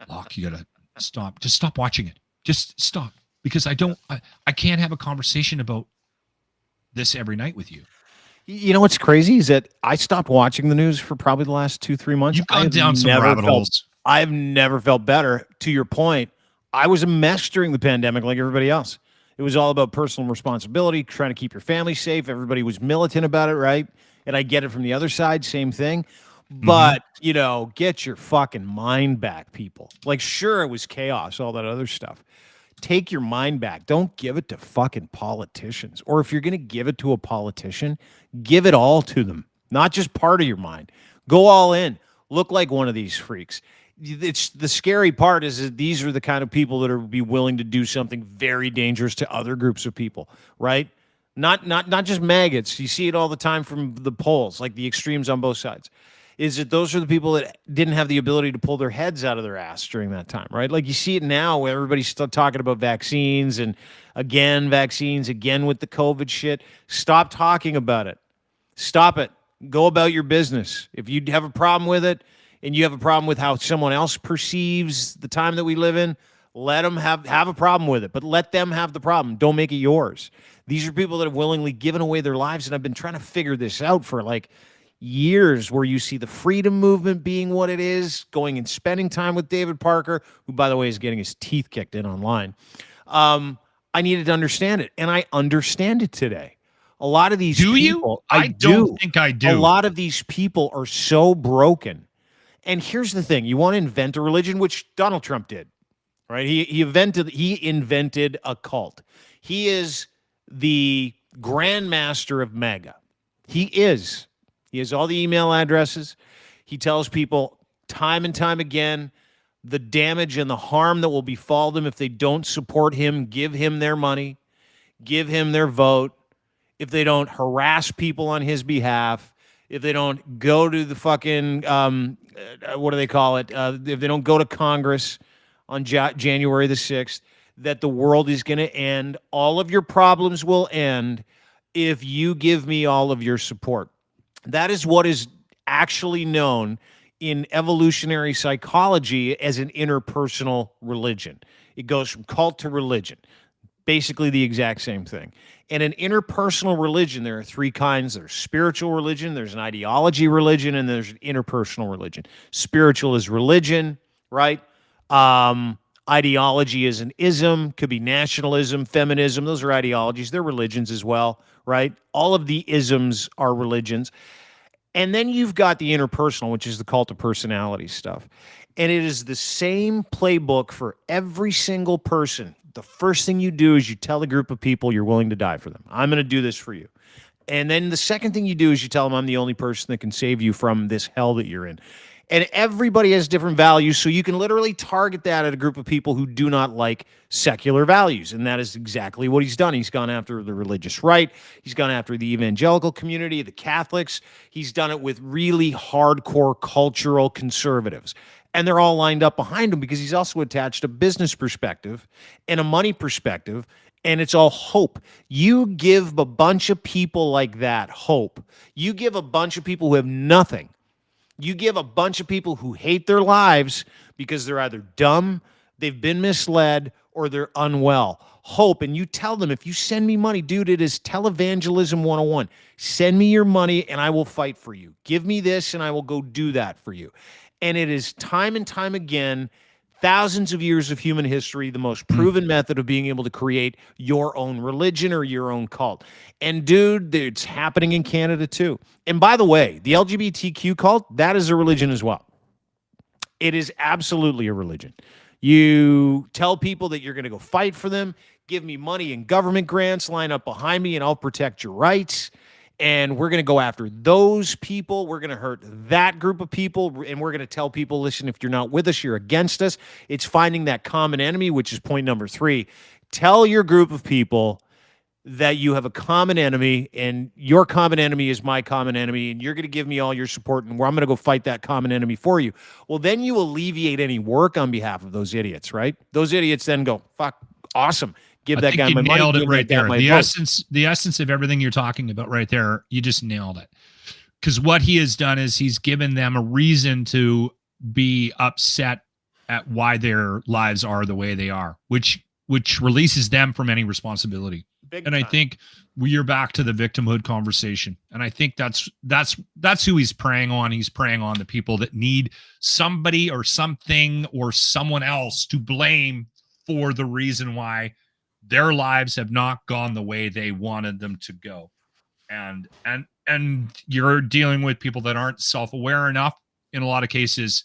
"Lock, you gotta Stop. Just stop watching it. Just stop. Because I can't have a conversation about this every night with you. You know what's crazy is that I stopped watching the news for probably the last 2-3 months. You've gone down some rabbit holes. I have never felt better. To your point, I was a mess during the pandemic like everybody else. It was all about personal responsibility, trying to keep your family safe. Everybody was militant about it, right? And I get it from the other side, same thing. But, you know, get your fucking mind back, people. Like, sure, it was chaos, all that other stuff. Take your mind back. Don't give it to fucking politicians. Or if you're going to give it to a politician, give it all to them, not just part of your mind. Go all in. Look like one of these freaks. It's the scary part is that these are the kind of people that are be willing to do something very dangerous to other groups of people, right? Not just maggots. You see it all the time from the polls, like the extremes on both sides. Is that those are the people that didn't have the ability to pull their heads out of their ass during that time, right? Like you see it now where everybody's still talking about vaccines and vaccines again with the COVID shit. Stop talking about it. Stop it. Go about your business. If you have a problem with it and you have a problem with how someone else perceives the time that we live in, let them have a problem with it, but let them have the problem. Don't make it yours. These are people that have willingly given away their lives, and I've been trying to figure this out for like years, where you see the freedom movement being what it is, going and spending time with David Parker, who, by the way, is getting his teeth kicked in online. I needed to understand it, and I understand it today. A lot of these people, I don't think I do. A lot of these people are so broken. And here's the thing. You want to invent a religion, which Donald Trump did, right? He invented a cult. He is the grandmaster of MAGA. He is. He has all the email addresses. He tells people time and time again the damage and the harm that will befall them if they don't support him, give him their money, give him their vote, if they don't harass people on his behalf, if they don't go to the fucking, what do they call it? If they don't go to Congress on January the 6th, that the world is going to end. All of your problems will end if you give me all of your support. That is what is actually known in evolutionary psychology as an interpersonal religion. It goes from cult to religion, basically the exact same thing. And an interpersonal religion, there are three kinds. There's spiritual religion, there's an ideology religion, and there's an interpersonal religion. Spiritual is religion, right? Ideology is an ism, could be nationalism, feminism. Those are ideologies. They're religions as well, right? All of the isms are religions. And then you've got the interpersonal, which is the cult of personality stuff. And it is the same playbook for every single person. The first thing you do is you tell a group of people you're willing to die for them. I'm going to do this for you. And then the second thing you do is you tell them I'm the only person that can save you from this hell that you're in. And everybody has different values, so you can literally target that at a group of people who do not like secular values. And that is exactly what he's done. He's gone after the religious right. He's gone after the evangelical community, the Catholics. He's done it with really hardcore cultural conservatives. And they're all lined up behind him because he's also attached a business perspective and a money perspective, and it's all hope. You give a bunch of people like that hope. You give a bunch of people who have nothing. You give a bunch of people who hate their lives because they're either dumb, they've been misled, or they're unwell. Hope. And you tell them, if you send me money, dude, it is televangelism 101. Send me your money and I will fight for you. Give me this and I will go do that for you. And it is time and time again, thousands of years of human history, the most proven method of being able to create your own religion or your own cult. And dude, it's happening in Canada too. And by the way, the LGBTQ cult, that is a religion as well. It is absolutely a religion. You tell people that you're going to go fight for them, give me money and government grants, line up behind me and I'll protect your rights. And we're going to go after those people. We're going to hurt that group of people. And we're going to tell people, listen, if you're not with us, you're against us. It's finding that common enemy, which is point number 3. Tell your group of people that you have a common enemy and your common enemy is my common enemy. And you're going to give me all your support and I'm going to go fight that common enemy for you. Well, then you alleviate any work on behalf of those idiots, right? Those idiots then go, fuck, awesome. Give that guy my money. Nailed it right there. The essence of everything you're talking about right there, you just nailed it. Because what he has done is he's given them a reason to be upset at why their lives are the way they are, which releases them from any responsibility. Big And I time. think we are back to the victimhood conversation. And I think that's who he's preying on. He's preying on the people that need somebody or something or someone else to blame for the reason why their lives have not gone the way they wanted them to go. And you're dealing with people that aren't self-aware enough in a lot of cases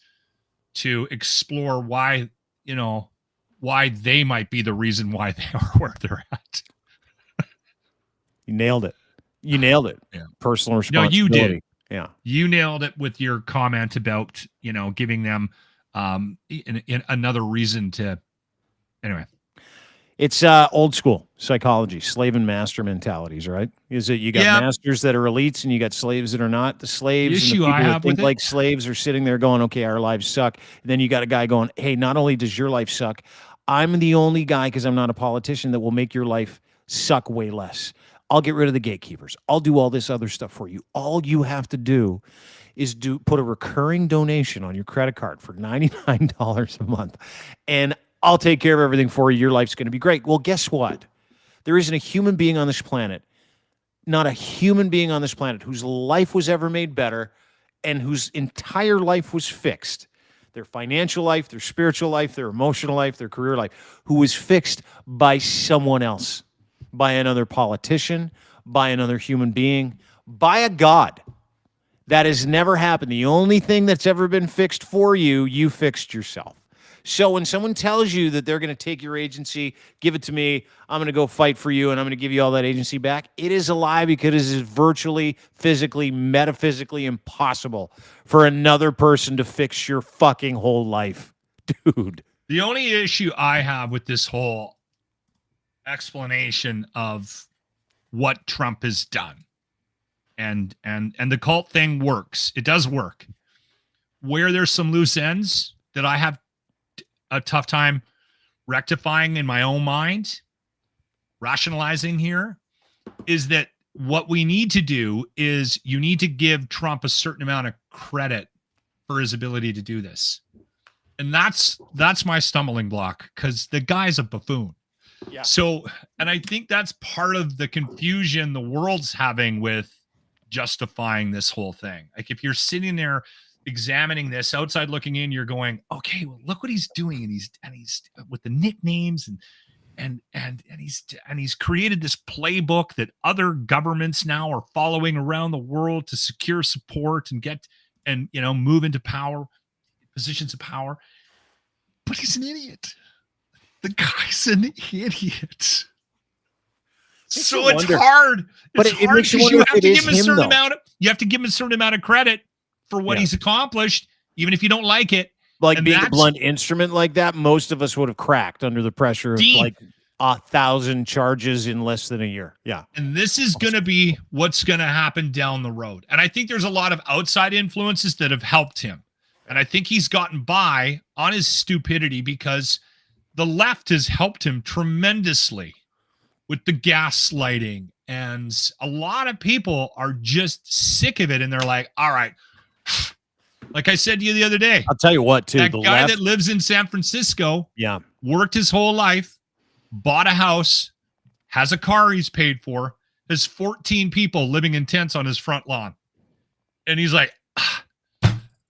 to explore why they might be the reason why they are where they're at. You nailed it. You nailed it. Yeah. Personal No, responsibility. you did. Yeah. You nailed it with your comment about, giving them in another reason to, anyway. It's old school psychology, slave and master mentalities, right? Is that you got masters that are elites and you got slaves that are not. The slaves and the people that think like slaves are sitting there going, okay, our lives suck. And then you got a guy going, hey, not only does your life suck, I'm the only guy, because I'm not a politician, that will make your life suck way less. I'll get rid of the gatekeepers. I'll do all this other stuff for you. All you have to do is put a recurring donation on your credit card for $99 a month. And I'll take care of everything for you. Your life's going to be great. Well, guess what? There isn't a human being on this planet, not a human being on this planet, whose life was ever made better and whose entire life was fixed. Their financial life, their spiritual life, their emotional life, their career life, who was fixed by someone else, by another politician, by another human being, by a God. That has never happened. The only thing that's ever been fixed for you, you fixed yourself. So when someone tells you that they're going to take your agency, give it to me, I'm going to go fight for you, and I'm going to give you all that agency back, it is a lie, because it is virtually, physically, metaphysically impossible for another person to fix your fucking whole life. Dude. The only issue I have with this whole explanation of what Trump has done, and the cult thing works. It does work. Where there's some loose ends that I have a tough time rectifying in my own mind, rationalizing here, is that what we need to do is you need to give Trump a certain amount of credit for his ability to do this. And that's my stumbling block, because the guy's a buffoon. Yeah. So, and I think that's part of the confusion the world's having with justifying this whole thing. Like, if you're sitting there examining this outside looking in, you're going, okay, well, look what he's doing, and he's with the nicknames and he's created this playbook that other governments now are following around the world to secure support and get and move into power, positions of power. But he's an idiot. The guy's an idiot. So it's hard. But it's it hard makes you because wonder you if have it to is give him a him, certain though. amount. You have to give him a certain amount of credit for what he's accomplished, even if you don't like it. Like, And being a that's- blunt instrument like that, most of us would have cracked under the pressure of Deep. like 1,000 charges in less than a year. Yeah. And this is going to be what's going to happen down the road. And I think there's a lot of outside influences that have helped him. And I think he's gotten by on his stupidity because the left has helped him tremendously with the gaslighting. And a lot of people are just sick of it. And they're like, all right. Like I said to you the other day, I'll tell you what, too. that The guy left, that lives in San Francisco, yeah. worked his whole life, bought a house, has a car he's paid for, has 14 people living in tents on his front lawn. And he's like,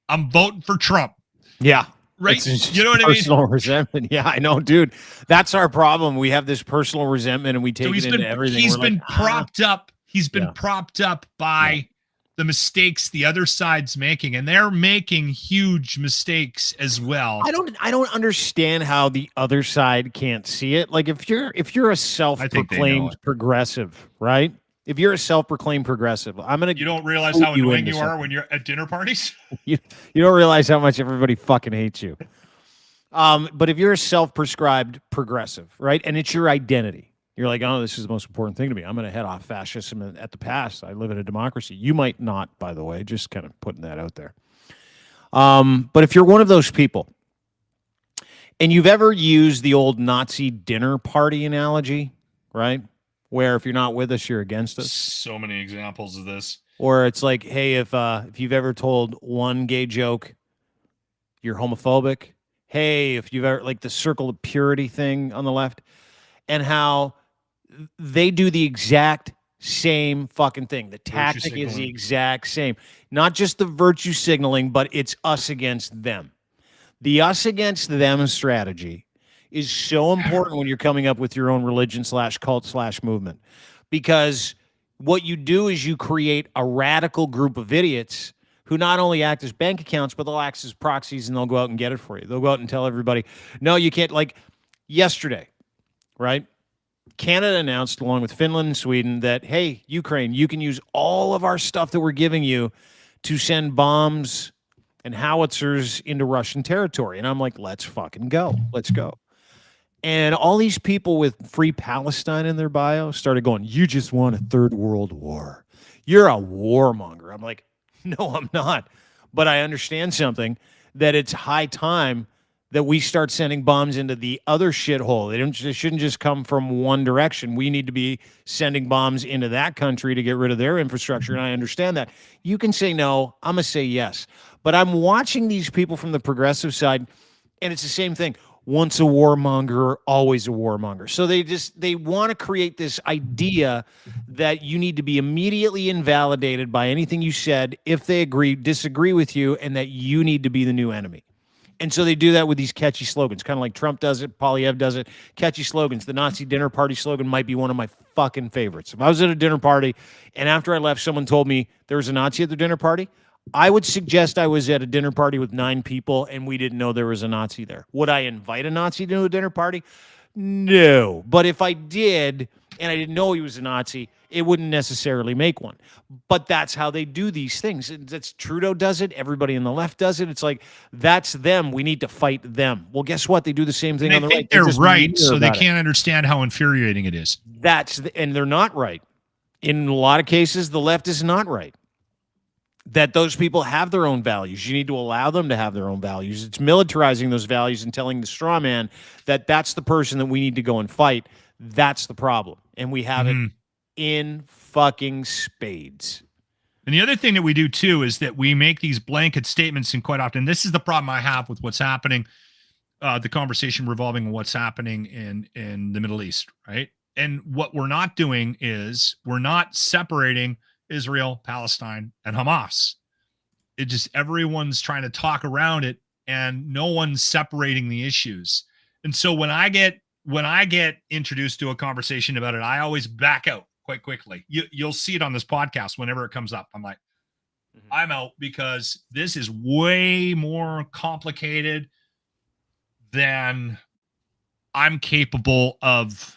I'm voting for Trump. Yeah. Right? It's You know what I mean? personal resentment. Yeah, I know, dude. That's our problem. We have this personal resentment and we take it into everything. He's We're been like, propped up. He's been Yeah. propped up by the mistakes the other side's making, and they're making huge mistakes as well. I don't understand how the other side can't see it. Like, if you're a think they know self-proclaimed it. progressive, right? If you're a self-proclaimed progressive, I'm gonna. You don't realize quote how you annoying into you are something. when you're at dinner parties? You don't realize how much everybody fucking hates you. But if you're a self-prescribed progressive, right, and it's your identity, you're like, oh, this is the most important thing to me. I'm going to head off fascism at the past. I live in a democracy. You might not, by the way, just kind of putting that out there. But if you're one of those people, and you've ever used the old Nazi dinner party analogy, right, where if you're not with us, you're against us. So many examples of this. Or it's like, hey, if you've ever told one gay joke, you're homophobic, hey, if you've ever like the circle of purity thing on the left, and how they do the exact same fucking thing. The tactic is the exact same. Not just the virtue signaling, but it's us against them. The us against them strategy is so important when you're coming up with your own religion / cult / movement, because what you do is you create a radical group of idiots who not only act as bank accounts, but they'll act as proxies, and they'll go out and get it for you. They'll go out and tell everybody, no, you can't. Like yesterday, right? Canada announced, along with Finland and Sweden, that, hey, Ukraine, you can use all of our stuff that we're giving you to send bombs and howitzers into Russian territory. And I'm like, let's fucking go. Let's go. And all these people with Free Palestine in their bio started going, you just want a third world war. You're a warmonger. I'm like, no, I'm not. But I understand something, that it's high time that we start sending bombs into the other shithole. They shouldn't just come from one direction. We need to be sending bombs into that country to get rid of their infrastructure, and I understand that. You can say no. I'm going to say yes. But I'm watching these people from the progressive side, and it's the same thing. Once a warmonger, always a warmonger. So they want to create this idea that you need to be immediately invalidated by anything you said if they disagree with you, and that you need to be the new enemy. And so they do that with these catchy slogans, kind of like Trump does it, Polyev does it. Catchy slogans. The Nazi dinner party slogan might be one of my fucking favorites. If I was at a dinner party and after I left, someone told me there was a Nazi at the dinner party, I would suggest I was at a dinner party with 9 people and we didn't know there was a Nazi there. Would I invite a Nazi to a dinner party? No. But if I did and I didn't know he was a Nazi, it wouldn't necessarily make one. But that's how they do these things. That's Trudeau does it. Everybody on the left does it. It's like, that's them. We need to fight them. Well, guess what? They do the same thing on the right. They're right, so they can't understand how infuriating it is. And they're not right. In a lot of cases, the left is not right. That those people have their own values. You need to allow them to have their own values. It's militarizing those values and telling the straw man that that's the person that we need to go and fight. That's the problem. And we have it in fucking spades. And the other thing that we do too is that we make these blanket statements, and quite often this is the problem I have with what's happening, the conversation revolving on what's happening in the Middle East, right? And what we're not doing is we're not separating Israel, Palestine, and Hamas. It just, everyone's trying to talk around it and no one's separating the issues. And so when I get introduced to a conversation about it, I always back out quite quickly. You'll see it on this podcast whenever it comes up. I'm like, I'm out, because this is way more complicated than I'm capable of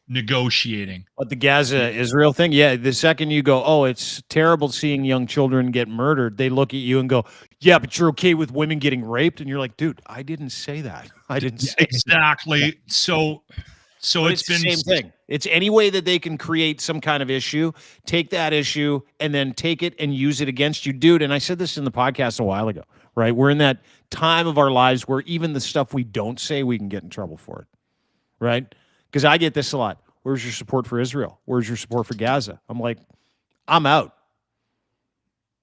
negotiating. But the Gaza-Israel thing, yeah, the second you go, oh, it's terrible seeing young children get murdered, they look at you and go, yeah, but you're okay with women getting raped? And you're like, dude, I didn't say that. I didn't say exactly. That. So it's been the same thing. It's any way that they can create some kind of issue, take that issue and then take it and use it against you, dude. And I said this in the podcast a while ago, right? We're in that time of our lives where even the stuff we don't say, we can get in trouble for it, right? Because I get this a lot. Where's your support for Israel? Where's your support for Gaza? I'm like, I'm out.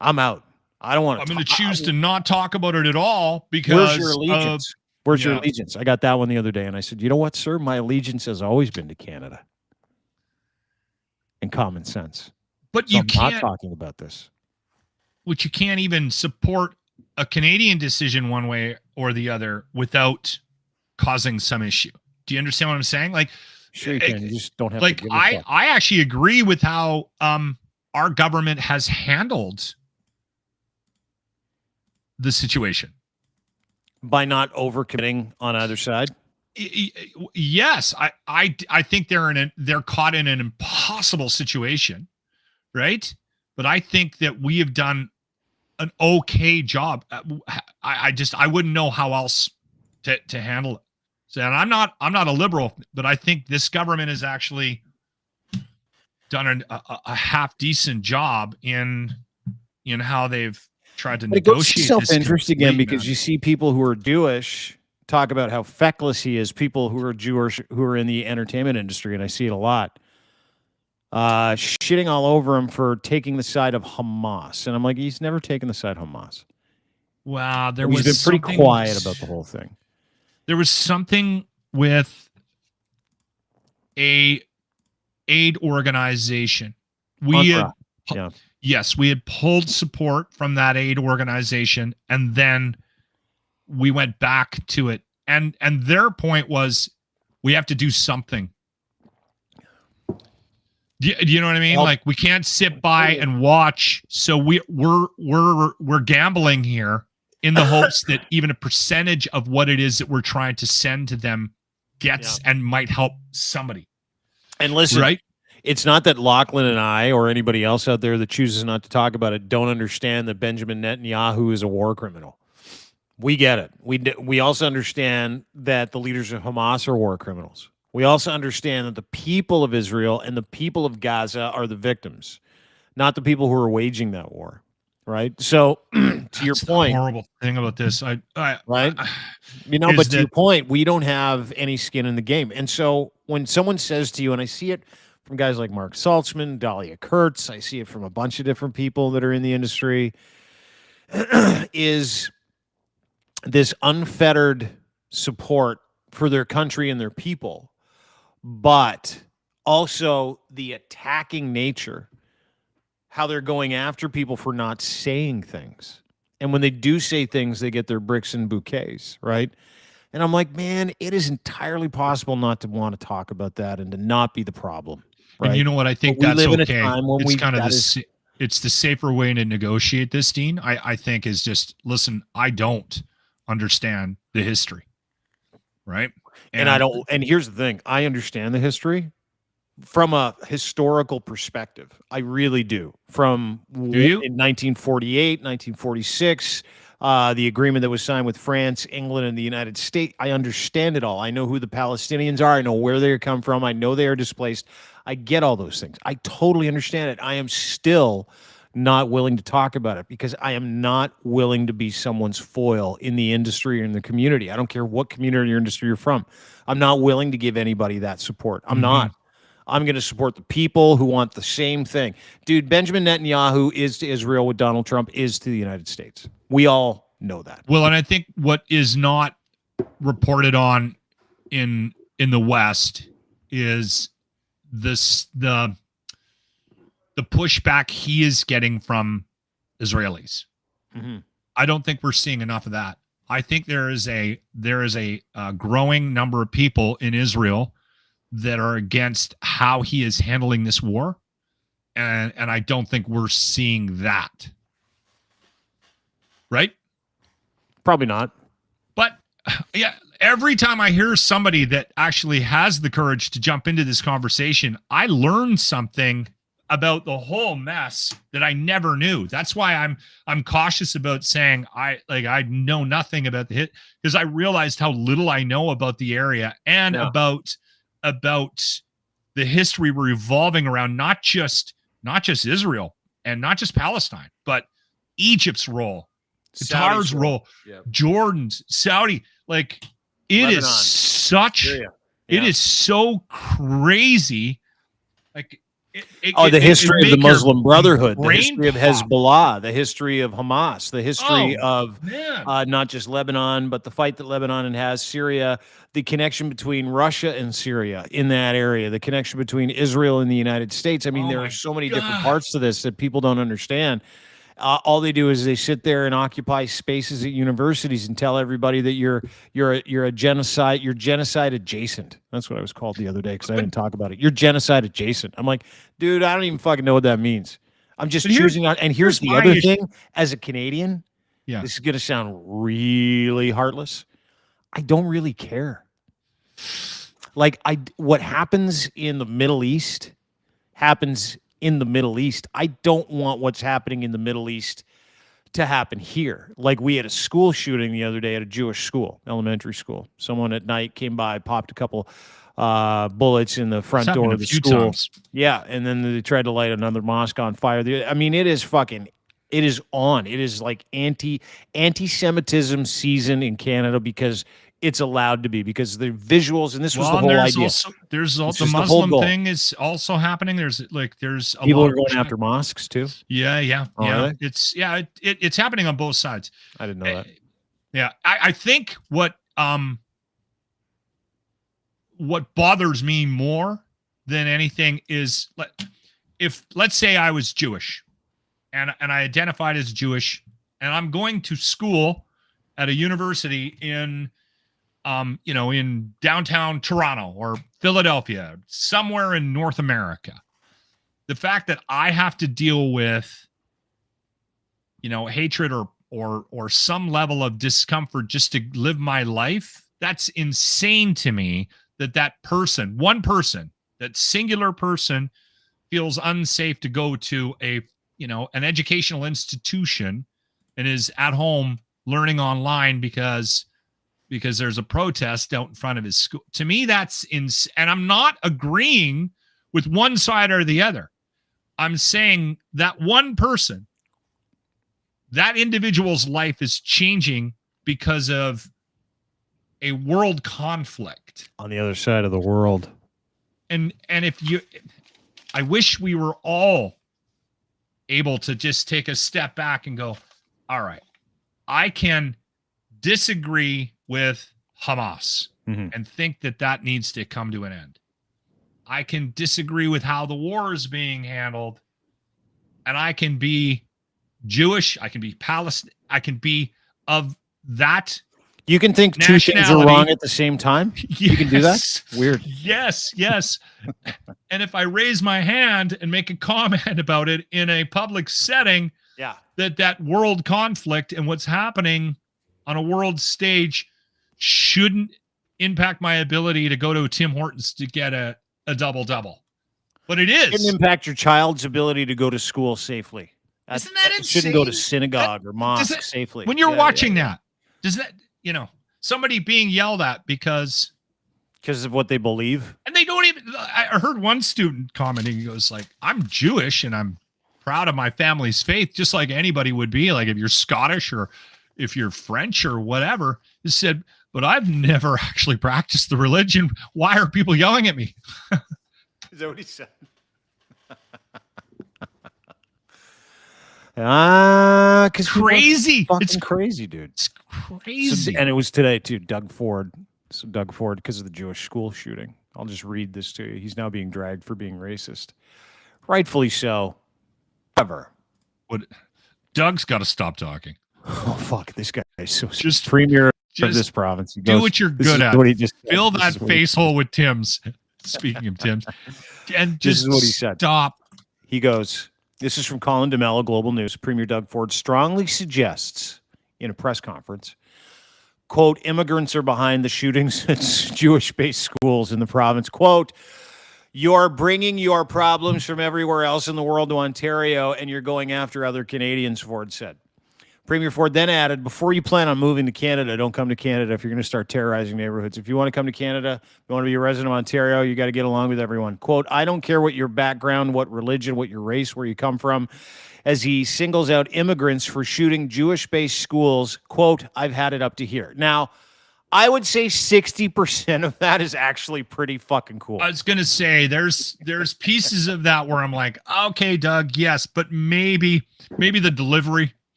I'm out. I don't want to. I'm going to choose to not talk about it at all, because where's your allegiance? Where's your allegiance? I got that one the other day, and I said, you know what, sir? My allegiance has always been to Canada and common sense. But so you can't not talking about this. Which you can't even support a Canadian decision one way or the other without causing some issue. Do you understand what I'm saying? Like, sure you can. You just don't have like to give I actually agree with how our government has handled the situation by not overcommitting on either side. Yes, I think they're caught in an impossible situation, right? But I think that we have done an okay job. I wouldn't know how else to handle it. So, and I'm not a liberal, but I think this government has actually done a half decent job in how they've tried to negotiate. Self-interest again, because you see people who are Jewish talk about how feckless he is. People who are Jewish who are in the entertainment industry, and I see it a lot, shitting all over him for taking the side of Hamas, and I'm like, he's never taken the side of Hamas. Wow, he's been pretty quiet about the whole thing. there was something with a aid organization. We had, yeah. yes, we had pulled support from that aid organization, and then we went back to it. And their point was, we have to do something. Do you know what I mean? Well, like, we can't sit by and watch. So we're gambling here in the hopes that even a percentage of what it is that we're trying to send to them gets and might help somebody. And listen, right? It's not that Lochlin and I or anybody else out there that chooses not to talk about it don't understand that Benjamin Netanyahu is a war criminal. We get it. We also understand that the leaders of Hamas are war criminals. We also understand that the people of Israel and the people of Gaza are the victims, not the people who are waging that war, right? So, to your point, the horrible thing about this, right? But to your point, we don't have any skin in the game, and so when someone says to you, and I see it from guys like Mark Saltzman, Dahlia Kurtz, I see it from a bunch of different people that are in the industry, is this unfettered support for their country and their people, but also the attacking nature, how they're going after people for not saying things. And when they do say things, they get their bricks and bouquets, right? And I'm like, man, it is entirely possible not to want to talk about that and to not be the problem, right? And you know what? I think But that's we live okay. in a time when It's kind of it's the safer way to negotiate this, Dean. I think is just, listen, I don't understand the history, right? And I don't. And here's the thing: I understand the history from a historical perspective. I really do. From Do you? In 1948, 1946, the agreement that was signed with France, England, and the United States. I understand it all. I know who the Palestinians are. I know where they come from. I know they are displaced. I get all those things. I totally understand it. I am still not willing to talk about it because I am not willing to be someone's foil in the industry or in the community. I don't care what community or industry you're from. I'm not willing to give anybody that support. I'm not. I'm going to support the people who want the same thing. Dude, Benjamin Netanyahu is to Israel what Donald Trump is to the United States. We all know that. Well, and I think what is not reported on in the West is the pushback he is getting from Israelis. Mm-hmm. I don't think we're seeing enough of that. I think there is a growing number of people in Israel that are against how he is handling this war, and I don't think we're seeing that. Right? Probably not. But yeah, every time I hear somebody that actually has the courage to jump into this conversation, I learn something about the whole mess that I never knew. That's why I'm cautious about saying I know nothing about the hit, because I realized how little I know about the area and about the history revolving around not just Israel and not just Palestine, but Egypt's role, Qatar's role, Jordan's, Saudi. Like, it Lebanon. is such, it is so crazy. Like, the history of the Muslim Brotherhood, the history of pop. Hezbollah, the history of Hamas, the history of man. not just Lebanon, but the fight that Lebanon has, Syria, the connection between Russia and Syria in that area, the connection between Israel and the United States. I mean, there are so many different parts to this that people don't understand. All they do is they sit there and occupy spaces at universities and tell everybody that you're a genocide. You're genocide adjacent. That's what I was called the other day because I didn't talk about it. You're genocide adjacent. I'm like, dude, I don't even fucking know what that means. I'm just choosing on. And here's the other thing: as a Canadian, this is going to sound really heartless. I don't really care. Like, what happens in the Middle East happens in the Middle East. I don't want what's happening in the Middle East to happen here. Like, we had a school shooting the other day at a Jewish school, elementary school. Someone at night came by, popped a couple bullets in the front door of the school. Yeah, and then they tried to light another mosque on fire. I mean, it is on. It is like anti-Semitism season in Canada because it's allowed to be, because the visuals, and this was the whole idea. There's also the Muslim thing is also happening. There's people are going after mosques too. Yeah. Really? It's happening on both sides. I didn't know that. Yeah, I think what what bothers me more than anything is if let's say I was Jewish and I identified as Jewish and I'm going to school at a university in in downtown Toronto or Philadelphia, somewhere in North America. The fact that I have to deal with hatred or some level of discomfort just to live my life, that's insane to me. That person, one person, that singular person feels unsafe to go to an educational institution and is at home learning online because there's a protest out in front of his school. To me, that's and I'm not agreeing with one side or the other. I'm saying that one person, that individual's life is changing because of a world conflict on the other side of the world. And I wish we were all able to just take a step back and go, all right, I can disagree with Hamas and think that needs to come to an end. I can disagree with how the war is being handled, and I can be Jewish, I can be Palestinian, I can be of that. You can think two things are wrong at the same time? Yes. You can do that? Weird. Yes. And if I raise my hand and make a comment about it in a public setting, that world conflict and what's happening on a world stage shouldn't impact my ability to go to Tim Hortons to get a double-double. But it is. It shouldn't impact your child's ability to go to school safely. Isn't that insane? Shouldn't go to synagogue or mosque safely. When you're watching that, does that, somebody being yelled at because of what they believe? And they don't even, I heard one student commenting, he goes like, I'm Jewish and I'm proud of my family's faith, just like anybody would be. Like if you're Scottish or if you're French or whatever, he said, but I've never actually practiced the religion. Why are people yelling at me? Is that what he said? Because crazy. It's crazy, dude. It's crazy. And it was today too. Doug Ford. So Doug Ford, because of the Jewish school shooting. I'll just read this to you. He's now being dragged for being racist, rightfully so. However, Doug's got to stop talking. Oh fuck, this guy is so just premier of this province. Do what you're good at. What he just fill that face hole with Tim's. Speaking of Tim's, and this just is what he said. Stop. He goes. This is from Colin DeMello, Global News. Premier Doug Ford strongly suggests in a press conference, quote, immigrants are behind the shootings at Jewish-based schools in the province. Quote, you're bringing your problems from everywhere else in the world to Ontario, and you're going after other Canadians, Ford said. Premier Ford then added, before you plan on moving to Canada, don't come to Canada if you're going to start terrorizing neighborhoods. If you want to come to Canada, you want to be a resident of Ontario, you got to get along with everyone. Quote, I don't care what your background, what religion, what your race, where you come from, as he singles out immigrants for shooting Jewish-based schools. Quote, I've had it up to here. Now, I would say 60% of that is actually pretty fucking cool. I was going to say there's pieces of that where I'm like, okay, Doug, yes, but maybe the delivery.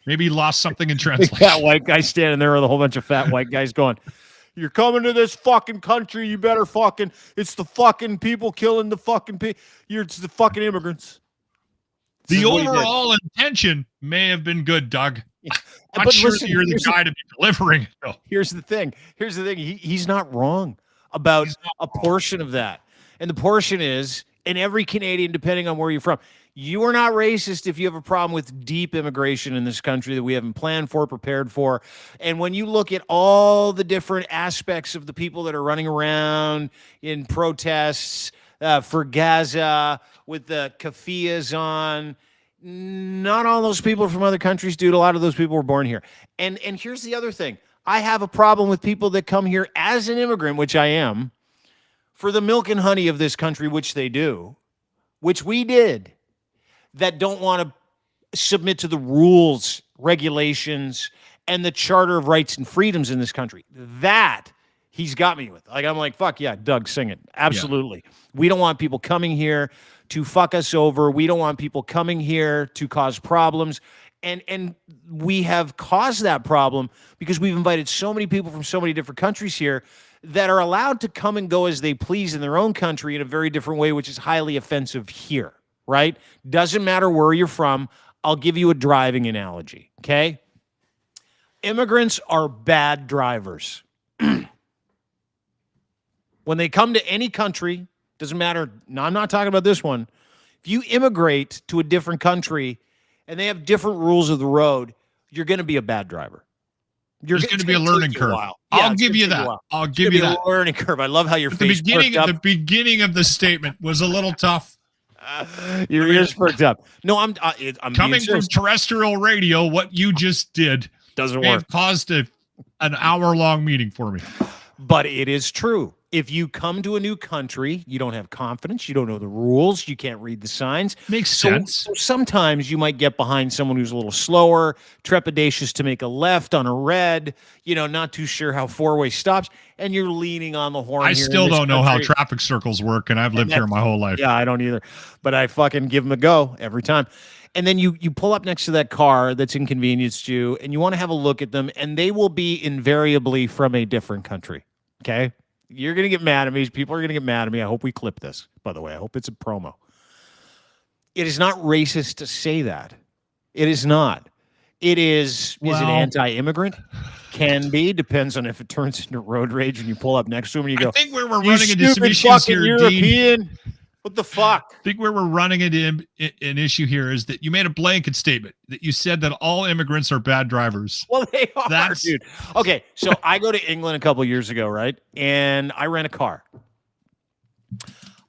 Maybe he lost something in translation. Fat white guy standing there with a whole bunch of fat white guys going, you're coming to this fucking country, you better fucking, it's the fucking people killing the fucking people. It's the fucking immigrants. The overall intention may have been good, Doug. I'm not sure that you're the guy to be delivering it, though. Here's the thing. He's not wrong about a portion of that. And the portion is, in every Canadian, depending on where you're from, you are not racist if you have a problem with deep immigration in this country that we haven't planned for, prepared for. And when you look at all the different aspects of the people that are running around in protests for Gaza with the keffiyehs on, not all those people are from other countries, dude. A lot of those people were born here. And here's the other thing. I have a problem with people that come here as an immigrant, which I am, for the milk and honey of this country, which they do, which we did, that don't want to submit to the rules, regulations, and the Charter of Rights and Freedoms in this country. That he's got me with. Like, I'm like, fuck yeah, Doug, sing it. Absolutely. Yeah. We don't want people coming here to fuck us over. We don't want people coming here to cause problems. And we have caused that problem because we've invited so many people from so many different countries here that are allowed to come and go as they please in their own country in a very different way, which is highly offensive here, right? Doesn't matter where you're from. I'll give you a driving analogy, okay? Immigrants are bad drivers. When they come to any country, doesn't matter. No, I'm not talking about this one. If you immigrate to a different country and they have different rules of the road, you're going to be a bad driver. There's going to be a learning curve. I'll give you that. I'll give you that. A learning curve. I love how your face the beginning of the statement was a little tough. Your ears perked up. No, I'm coming from terrestrial radio. What you just did doesn't work. Caused an hour-long meeting for me. But it is true. If you come to a new country, you don't have confidence, you don't know the rules, you can't read the signs. Makes sense. So sometimes you might get behind someone who's a little slower, trepidatious to make a left on a red, not too sure how four-way stops, and you're leaning on the horn. I still don't know how traffic circles work, and I've lived here my whole life. Yeah, I don't either. But I fucking give them a go every time. And then you pull up next to that car that's inconvenienced you, and you want to have a look at them, and they will be invariably from a different country. Okay? You're going to get mad at me. People are going to get mad at me. I hope we clip this, by the way. I hope it's a promo. It is not racist to say that. It is not. It is. Is it anti-immigrant? Can be. Depends on if it turns into road rage and you pull up next to him and you go, I think where we're running into some issues here, European. Dean. What the fuck? I think where we're running into an issue here is that you made a blanket statement that you said that all immigrants are bad drivers. Well, they are, dude. Okay, so I go to England a couple years ago, right? And I rent a car.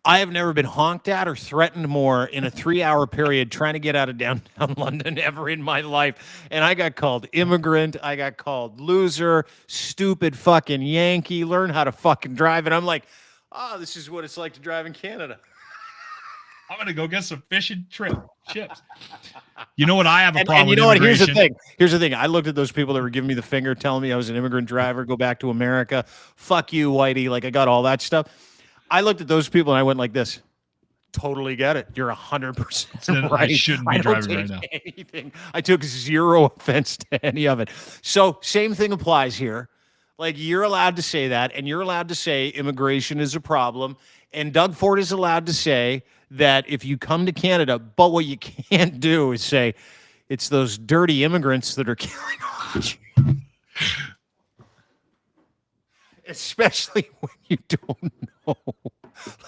I have never been honked at or threatened more in a 3-hour period trying to get out of downtown London ever in my life. And I got called immigrant. I got called loser, stupid fucking Yankee, learn how to fucking drive. And I'm like, this is what it's like to drive in Canada. I'm going to go get some fish and chips. You know what? I have a problem with what? Here's the thing. I looked at those people that were giving me the finger, telling me I was an immigrant driver, go back to America. Fuck you, Whitey. Like, I got all that stuff. I looked at those people and I went like this. Totally get it. You're 100% right. I shouldn't be driving right now. Anything. I took zero offense to any of it. So same thing applies here. Like, you're allowed to say that, and you're allowed to say immigration is a problem. And Doug Ford is allowed to say that if you come to Canada, but what you can't do is say it's those dirty immigrants that are killing all you. Especially when you don't know.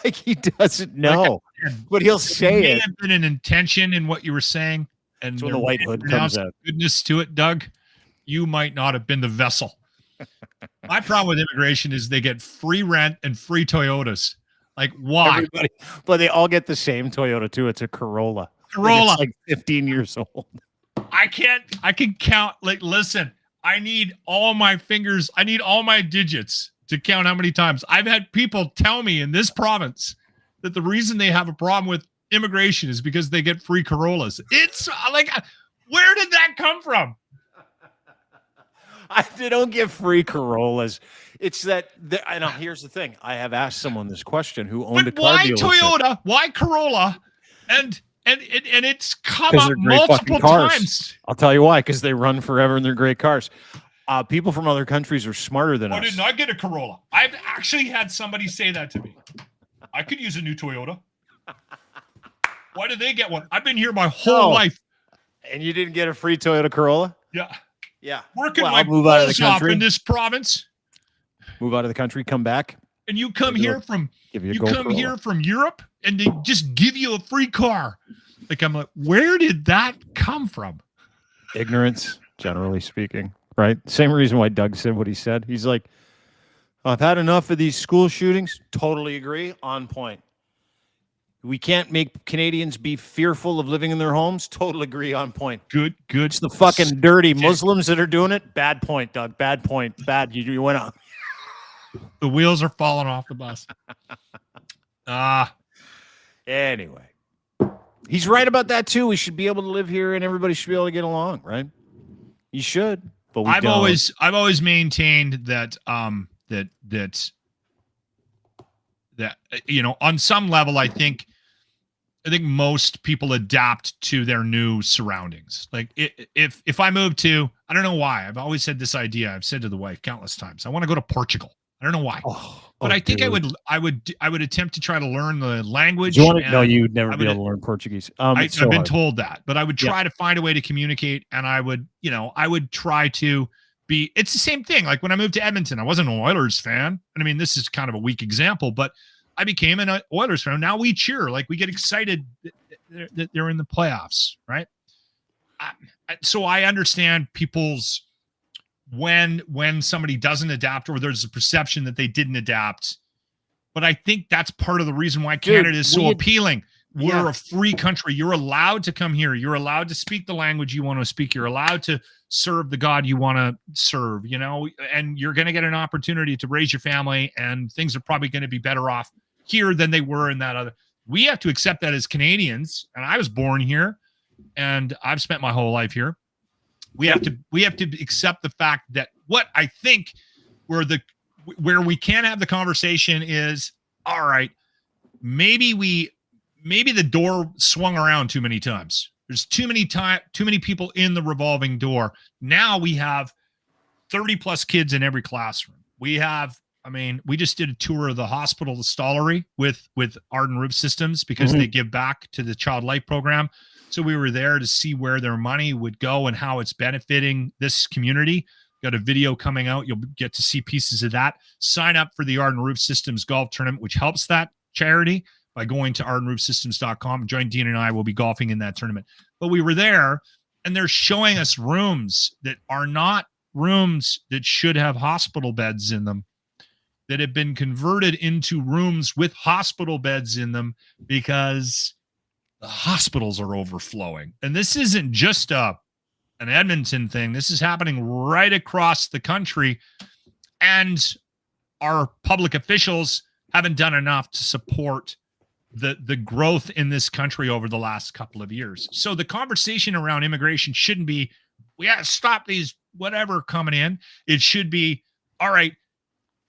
Like, he doesn't know. But he'll say it. May have been an intention in what you were saying. And when the white hood comes out. Goodness to it, Doug. You might not have been the vessel. My problem with immigration is they get free rent and free Toyotas. Like, why? Everybody, but they all get the same Toyota too. It's a Corolla. It's like 15 years old. I can count. Like, listen, I need all my fingers. I need all my digits to count how many times I've had people tell me in this province that the reason they have a problem with immigration is because they get free Corollas. It's like, where did that come from? They don't get free Corollas. It's that. I know. Here's the thing. I have asked someone this question who owned a car dealership. Why Toyota? Why Corolla? And it's come up multiple times. I'll tell you why. Because they run forever and they're great cars. People from other countries are smarter than us. Why didn't I get a Corolla? I've actually had somebody say that to me. I could use a new Toyota. Why did they get one? I've been here my whole life. And you didn't get a free Toyota Corolla? Yeah. Yeah. Working my balls off in this province. Move out of the country, come back. And you come here from Europe and they just give you a free car. Like, I'm like, where did that come from? Ignorance, generally speaking, right? Same reason why Doug said what he said. He's like, I've had enough of these school shootings. Totally agree. On point. We can't make Canadians be fearful of living in their homes. Totally agree. On point. Good. It's the fucking dirty Muslims that are doing it. Bad point, Doug. Bad point. Bad. You went on. The wheels are falling off the bus. Anyway. He's right about that too. We should be able to live here and everybody should be able to get along, right? You should. But we I've always maintained that that on some level I think most people adapt to their new surroundings. Like, if I move to, I don't know why, I've always had this idea, I've said to the wife countless times, I want to go to Portugal. I don't know why. But Oh, I think dude. I would attempt to try to learn the language. Do you want to? No, and you'd never I be would- able to learn Portuguese. I've It's so been hard. told that, but I would Yeah. try to find a way to communicate, and I would try to be. It's the same thing. Like when I moved to Edmonton, I wasn't an Oilers fan, and I mean this is kind of a weak example, but I became an Oilers fan. Now we cheer, like we get excited that they're in the playoffs, right? So I understand people's when somebody doesn't adapt or there's a perception that they didn't adapt. But I think that's part of the reason why Canada is so appealing. We're a free country. You're allowed to come here. You're allowed to speak the language you want to speak. You're allowed to serve the God you want to serve, you know, and you're going to get an opportunity to raise your family, and things are probably going to be better off here than they were in that other. We have to accept that as Canadians, and I was born here and I've spent my whole life here. We have to accept the fact that what I think where we can have the conversation is, all right, maybe the door swung around too many times. There's too many people in the revolving door. Now we have 30 plus kids in every classroom. We just did a tour of the hospital, the Stollery with Arden Roof Systems because they give back to the Child Life program. So we were there to see where their money would go and how it's benefiting this community. Got a video coming out. You'll get to see pieces of that. Sign up for the Arden Roof Systems golf tournament, which helps that charity by going to ardenroofsystems.com. Join Dean and I will be golfing in that tournament. But we were there and they're showing us rooms that are not rooms that should have hospital beds in them, that have been converted into rooms with hospital beds in them because the hospitals are overflowing. And this isn't just an Edmonton thing. This is happening right across the country. And our public officials haven't done enough to support the growth in this country over the last couple of years. So the conversation around immigration shouldn't be, we got to stop these whatever coming in. It should be, all right,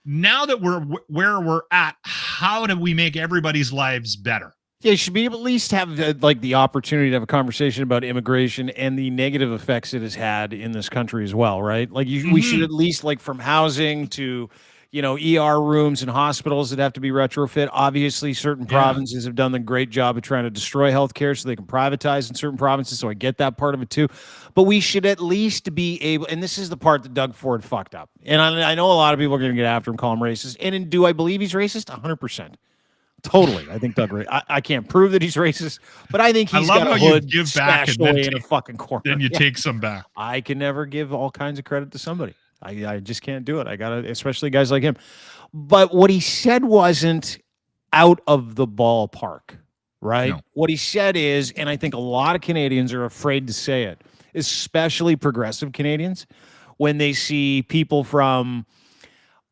now that we're where we're at, how do we make everybody's lives better? Yeah, you should be able to at least have the opportunity to have a conversation about immigration and the negative effects it has had in this country as well, right? Like we should at least, like, from housing to, you know, ER rooms and hospitals that have to be retrofit. Obviously, certain provinces have done a great job of trying to destroy healthcare so they can privatize in certain provinces. So I get that part of it too. But we should at least be able, and this is the part that Doug Ford fucked up. And I know a lot of people are going to get after him, call him racist. And do I believe he's racist? 100%. Totally. I think Doug, I can't prove that he's racist, but I think he's got a hood stashed away in a fucking corner. Then you take some back. I can never give all kinds of credit to somebody. I just can't do it. I got to, especially guys like him. But what he said wasn't out of the ballpark, right? No. What he said is, and I think a lot of Canadians are afraid to say it, especially progressive Canadians, when they see people from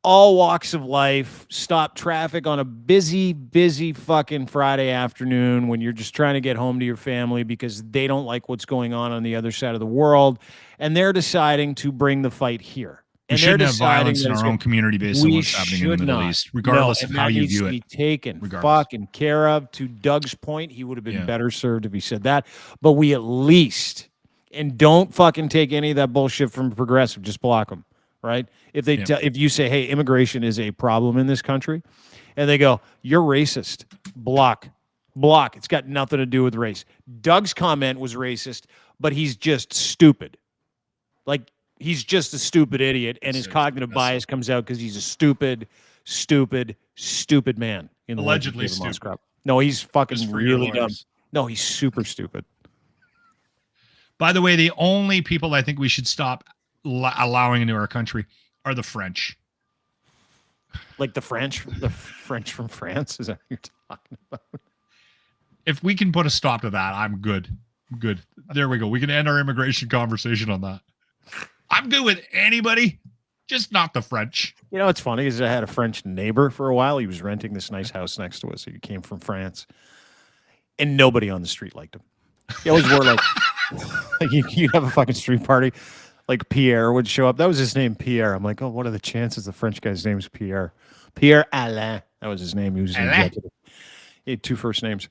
all walks of life stop traffic on a busy fucking Friday afternoon when you're just trying to get home to your family because they don't like what's going on the other side of the world, and they're deciding to bring the fight here. And we shouldn't have violence in our own community based on what's happening in the Middle East, regardless of how you view it. Be taken fucking care of. To Doug's point, he would have been better served if he said that. But we at least, and don't fucking take any of that bullshit from progressive, just block them. Right? If they if you say, hey, immigration is a problem in this country, and they go, you're racist, block. It's got nothing to do with race. Doug's comment was racist, but he's just stupid. Like, he's just a stupid idiot, and his cognitive bias comes out because he's a stupid man. In the allegedly stupid. No, he's fucking really dumb. No, he's super stupid. By the way, the only people I think we should stop allowing into our country are the French. Like the French from France? Is that what you're talking about? If we can put a stop to that, I'm good. There we go. We can end our immigration conversation on that. I'm good with anybody, just not the French. You know what's funny is I had a French neighbor for a while. He was renting this nice house next to us. He came from France, and nobody on the street liked him. He always wore like you'd have a fucking street party. Like Pierre would show up. That was his name, Pierre. I'm like, oh, what are the chances the French guy's name is Pierre? Pierre Alain. That was his name. He was an executive. He had two first names.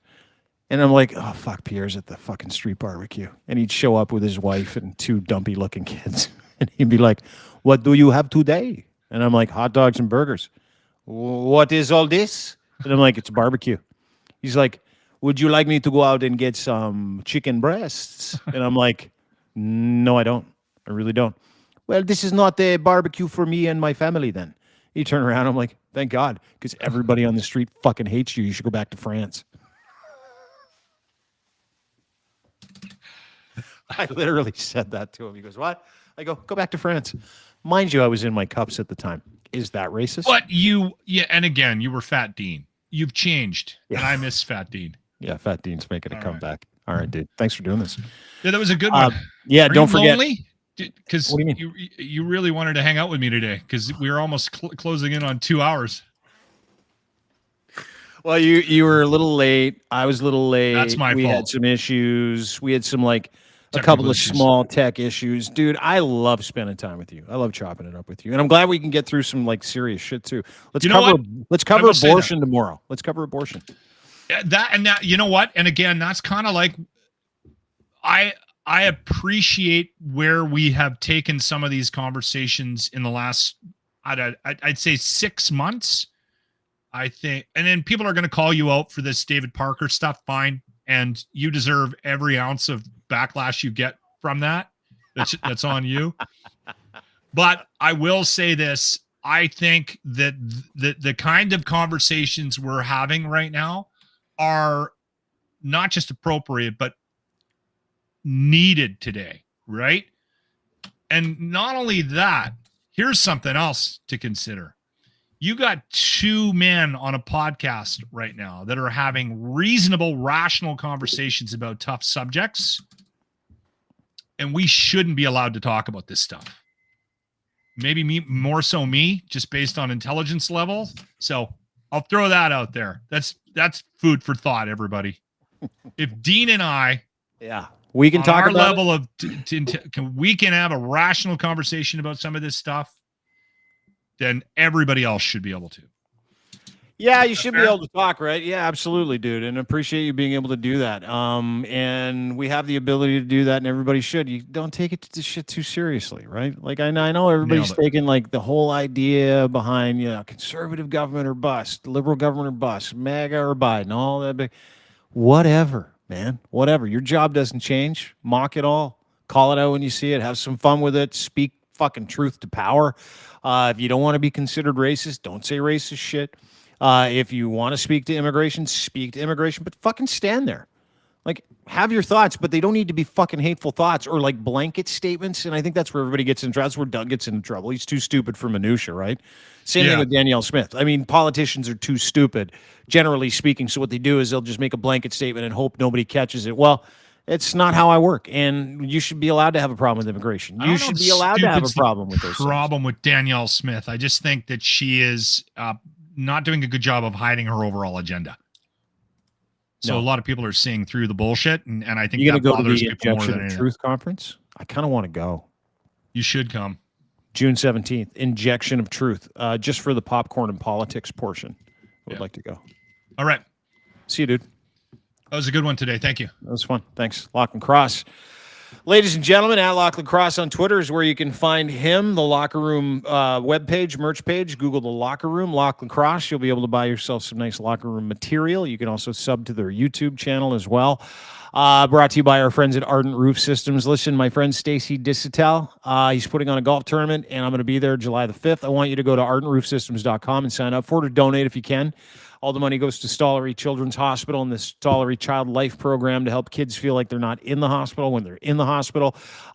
And I'm like, oh, fuck, Pierre's at the fucking street barbecue. And he'd show up with his wife and two dumpy-looking kids. And he'd be like, what do you have today? And I'm like, hot dogs and burgers. what is all this? And I'm like, it's barbecue. He's like, would you like me to go out and get some chicken breasts? And I'm like, no, I don't. I really don't. Well, this is not a barbecue for me and my family then. You turn around, I'm like, thank God, because everybody on the street fucking hates you. You should go back to France. I literally said that to him. He goes, what? I go back to France. Mind you, I was in my cups at the time. Is that racist? But and again, you were Fat Dean. You've changed, and I miss Fat Dean. Yeah, Fat Dean's making a comeback. All right, dude. Thanks for doing this. Yeah, that was a good one. Yeah, don't forget. Because you really wanted to hang out with me today because we were almost closing in on 2 hours. Well, you were a little late. I was a little late. That's my fault. We had some issues. We had some a couple of small tech issues. Dude, I love spending time with you. I love chopping it up with you. And I'm glad we can get through some serious shit too. Let's cover abortion tomorrow. Let's cover abortion. That you know what? And again, that's kind of like I appreciate where we have taken some of these conversations in the last I'd say 6 months. I think, and then people are going to call you out for this David Parker stuff. Fine. And you deserve every ounce of backlash you get from that. That's on you. But I will say this. I think that the kind of conversations we're having right now are not just appropriate, but needed today. Right. And not only that, here's something else to consider. You got two men on a podcast right now that are having reasonable, rational conversations about tough subjects. And we shouldn't be allowed to talk about this stuff. Maybe more so me, just based on intelligence levels. So I'll throw that out there. That's food for thought, everybody. If Dean and I, we can talk our about level of we can have a rational conversation about some of this stuff, then everybody else should be able to. Yeah, you should be able to talk, right? Yeah, absolutely, dude. And appreciate you being able to do that. And we have the ability to do that, and everybody should. You don't take this shit too seriously, right? I know everybody's taking the whole idea behind, conservative government or bust, liberal government or bust, MAGA or Biden, all that big. Whatever, man. Whatever. Your job doesn't change. Mock it all. Call it out when you see it. Have some fun with it. Speak fucking truth to power. If you don't want to be considered racist, don't say racist shit. If you want to speak to immigration, but fucking stand there. Have your thoughts, but they don't need to be fucking hateful thoughts or blanket statements. And I think that's where everybody gets in trouble. That's where Doug gets into trouble. He's too stupid for minutia, right? Same thing with Danielle Smith. I mean, politicians are too stupid, generally speaking. So what they do is they'll just make a blanket statement and hope nobody catches it. Well, it's not how I work, and you should be allowed to have a problem with immigration. You should be allowed to have a problem with those problem with Danielle Smith. I just think that she is not doing a good job of hiding her overall agenda. So a lot of people are seeing through the bullshit, and I think you're that going to go bothers to the people more Injection than of Truth conference. I kind of want to go. You should come. June 17th, Injection of Truth, just for the popcorn and politics portion. I would like to go. All right. See you, dude. That was a good one today. Thank you. That was fun. Thanks. Lochlin Cross. Ladies and gentlemen, at Lochlin Cross on Twitter is where you can find him, the Locker Room webpage, merch page. Google the Locker Room, Lochlin Cross. You'll be able to buy yourself some nice Locker Room material. You can also sub to their YouTube channel as well. Brought to you by our friends at Ardent Roof Systems. Listen, my friend Stacy Dissatel, he's putting on a golf tournament, and I'm going to be there July the 5th. I want you to go to ardentroofsystems.com and sign up for it or donate if you can. All the money goes to Stollery Children's Hospital and the Stollery Child Life Program to help kids feel like they're not in the hospital when they're in the hospital.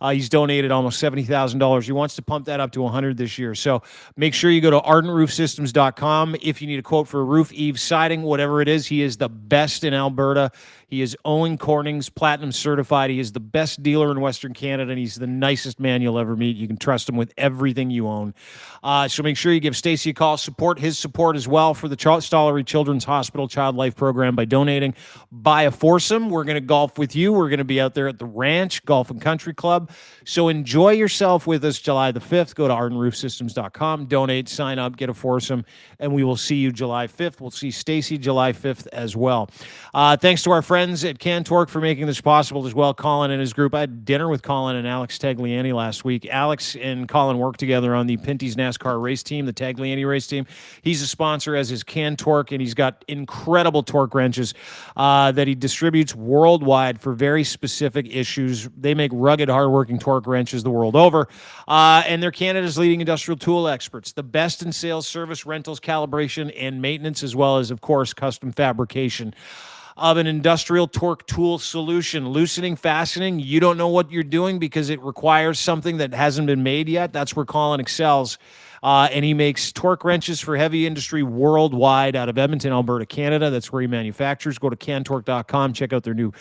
He's donated almost $70,000. He wants to pump that up to $100,000 this year. So make sure you go to ardentroofsystems.com. If you need a quote for a roof, eave, siding, whatever it is, he is the best in Alberta. He is Owen Corning's Platinum certified. He is the best dealer in Western Canada, and he's the nicest man you'll ever meet. You can trust him with everything you own. So make sure you give Stacy a call. Support his support as well for the Stollery Children. Children's Hospital Child Life Program by donating. Buy a foursome. We're going to golf with you. We're going to be out there at the Ranch Golf and Country Club. So enjoy yourself with us July the 5th. Go to ardenroofsystems.com, donate, sign up, get a foursome, and we will see you July 5th. We'll see Stacy July 5th as well. Thanks to our friends at Cantork for making this possible as well. Colin and his group. I had dinner with Colin and Alex Tagliani last week. Alex and Colin worked together on the Pinty's NASCAR race team, the Tagliani race team. He's a sponsor, as is Cantork, and he's got incredible torque wrenches that he distributes worldwide for very specific issues. They make rugged, hardworking torque wrenches the world over, and they're Canada's leading industrial tool experts, the best in sales, service, rentals, calibration, and maintenance, as well as, of course, custom fabrication of an industrial torque tool solution. Loosening, fastening, you don't know what you're doing because it requires something that hasn't been made yet. That's where Colin excels. And he makes torque wrenches for heavy industry worldwide out of Edmonton, Alberta, Canada. That's where he manufactures. Go to cantork.com, check out their new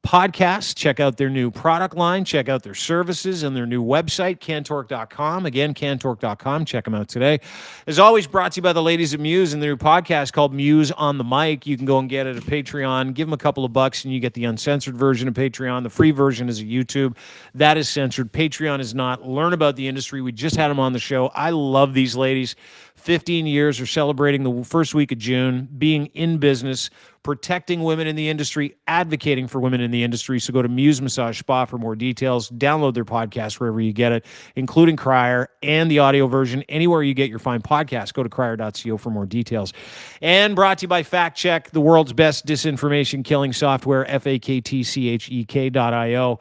podcast, check out their new product line, check out their services and their new website, cantork.com. Again, cantork.com. Check them out today. As always, brought to you by the ladies at Muse and their new podcast called Muse on the Mic. You can go and get it at Patreon. Give them a couple of bucks and you get the uncensored version of Patreon. The free version is a YouTube. That is censored. Patreon is not. Learn about the industry. We just had them on the show. I love these ladies. 15 years. Are celebrating the first week of June, being in business, protecting women in the industry, advocating for women in the industry. So go to Mushe Massage Spa for more details. Download their podcast wherever you get it, including Crier and the audio version. Anywhere you get your fine podcast, go to crier.co for more details. And brought to you by Fact Check, the world's best disinformation killing software, faktchek.io.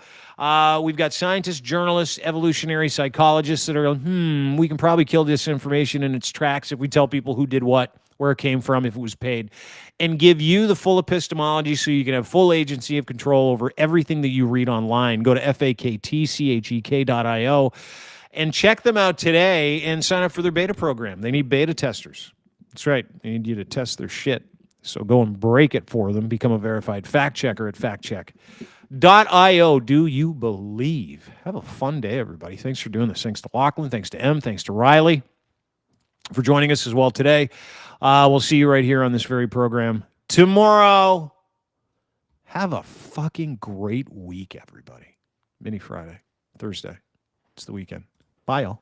We've got scientists, journalists, evolutionary psychologists that are, we can probably kill disinformation in its tracks if we tell people who did what, where it came from, if it was paid, and give you the full epistemology so you can have full agency of control over everything that you read online. Go to faktchek.io and check them out today and sign up for their beta program. They need beta testers. That's right. They need you to test their shit. So go and break it for them. Become a verified fact checker at factcheck.io. Do you believe? Have a fun day, everybody. Thanks for doing this. Thanks to Lochlin. Thanks to M. Thanks to Riley for joining us as well today. We'll see you right here on this very program tomorrow. Have a fucking great week, everybody. Mini Friday, Thursday. It's the weekend. Bye, y'all.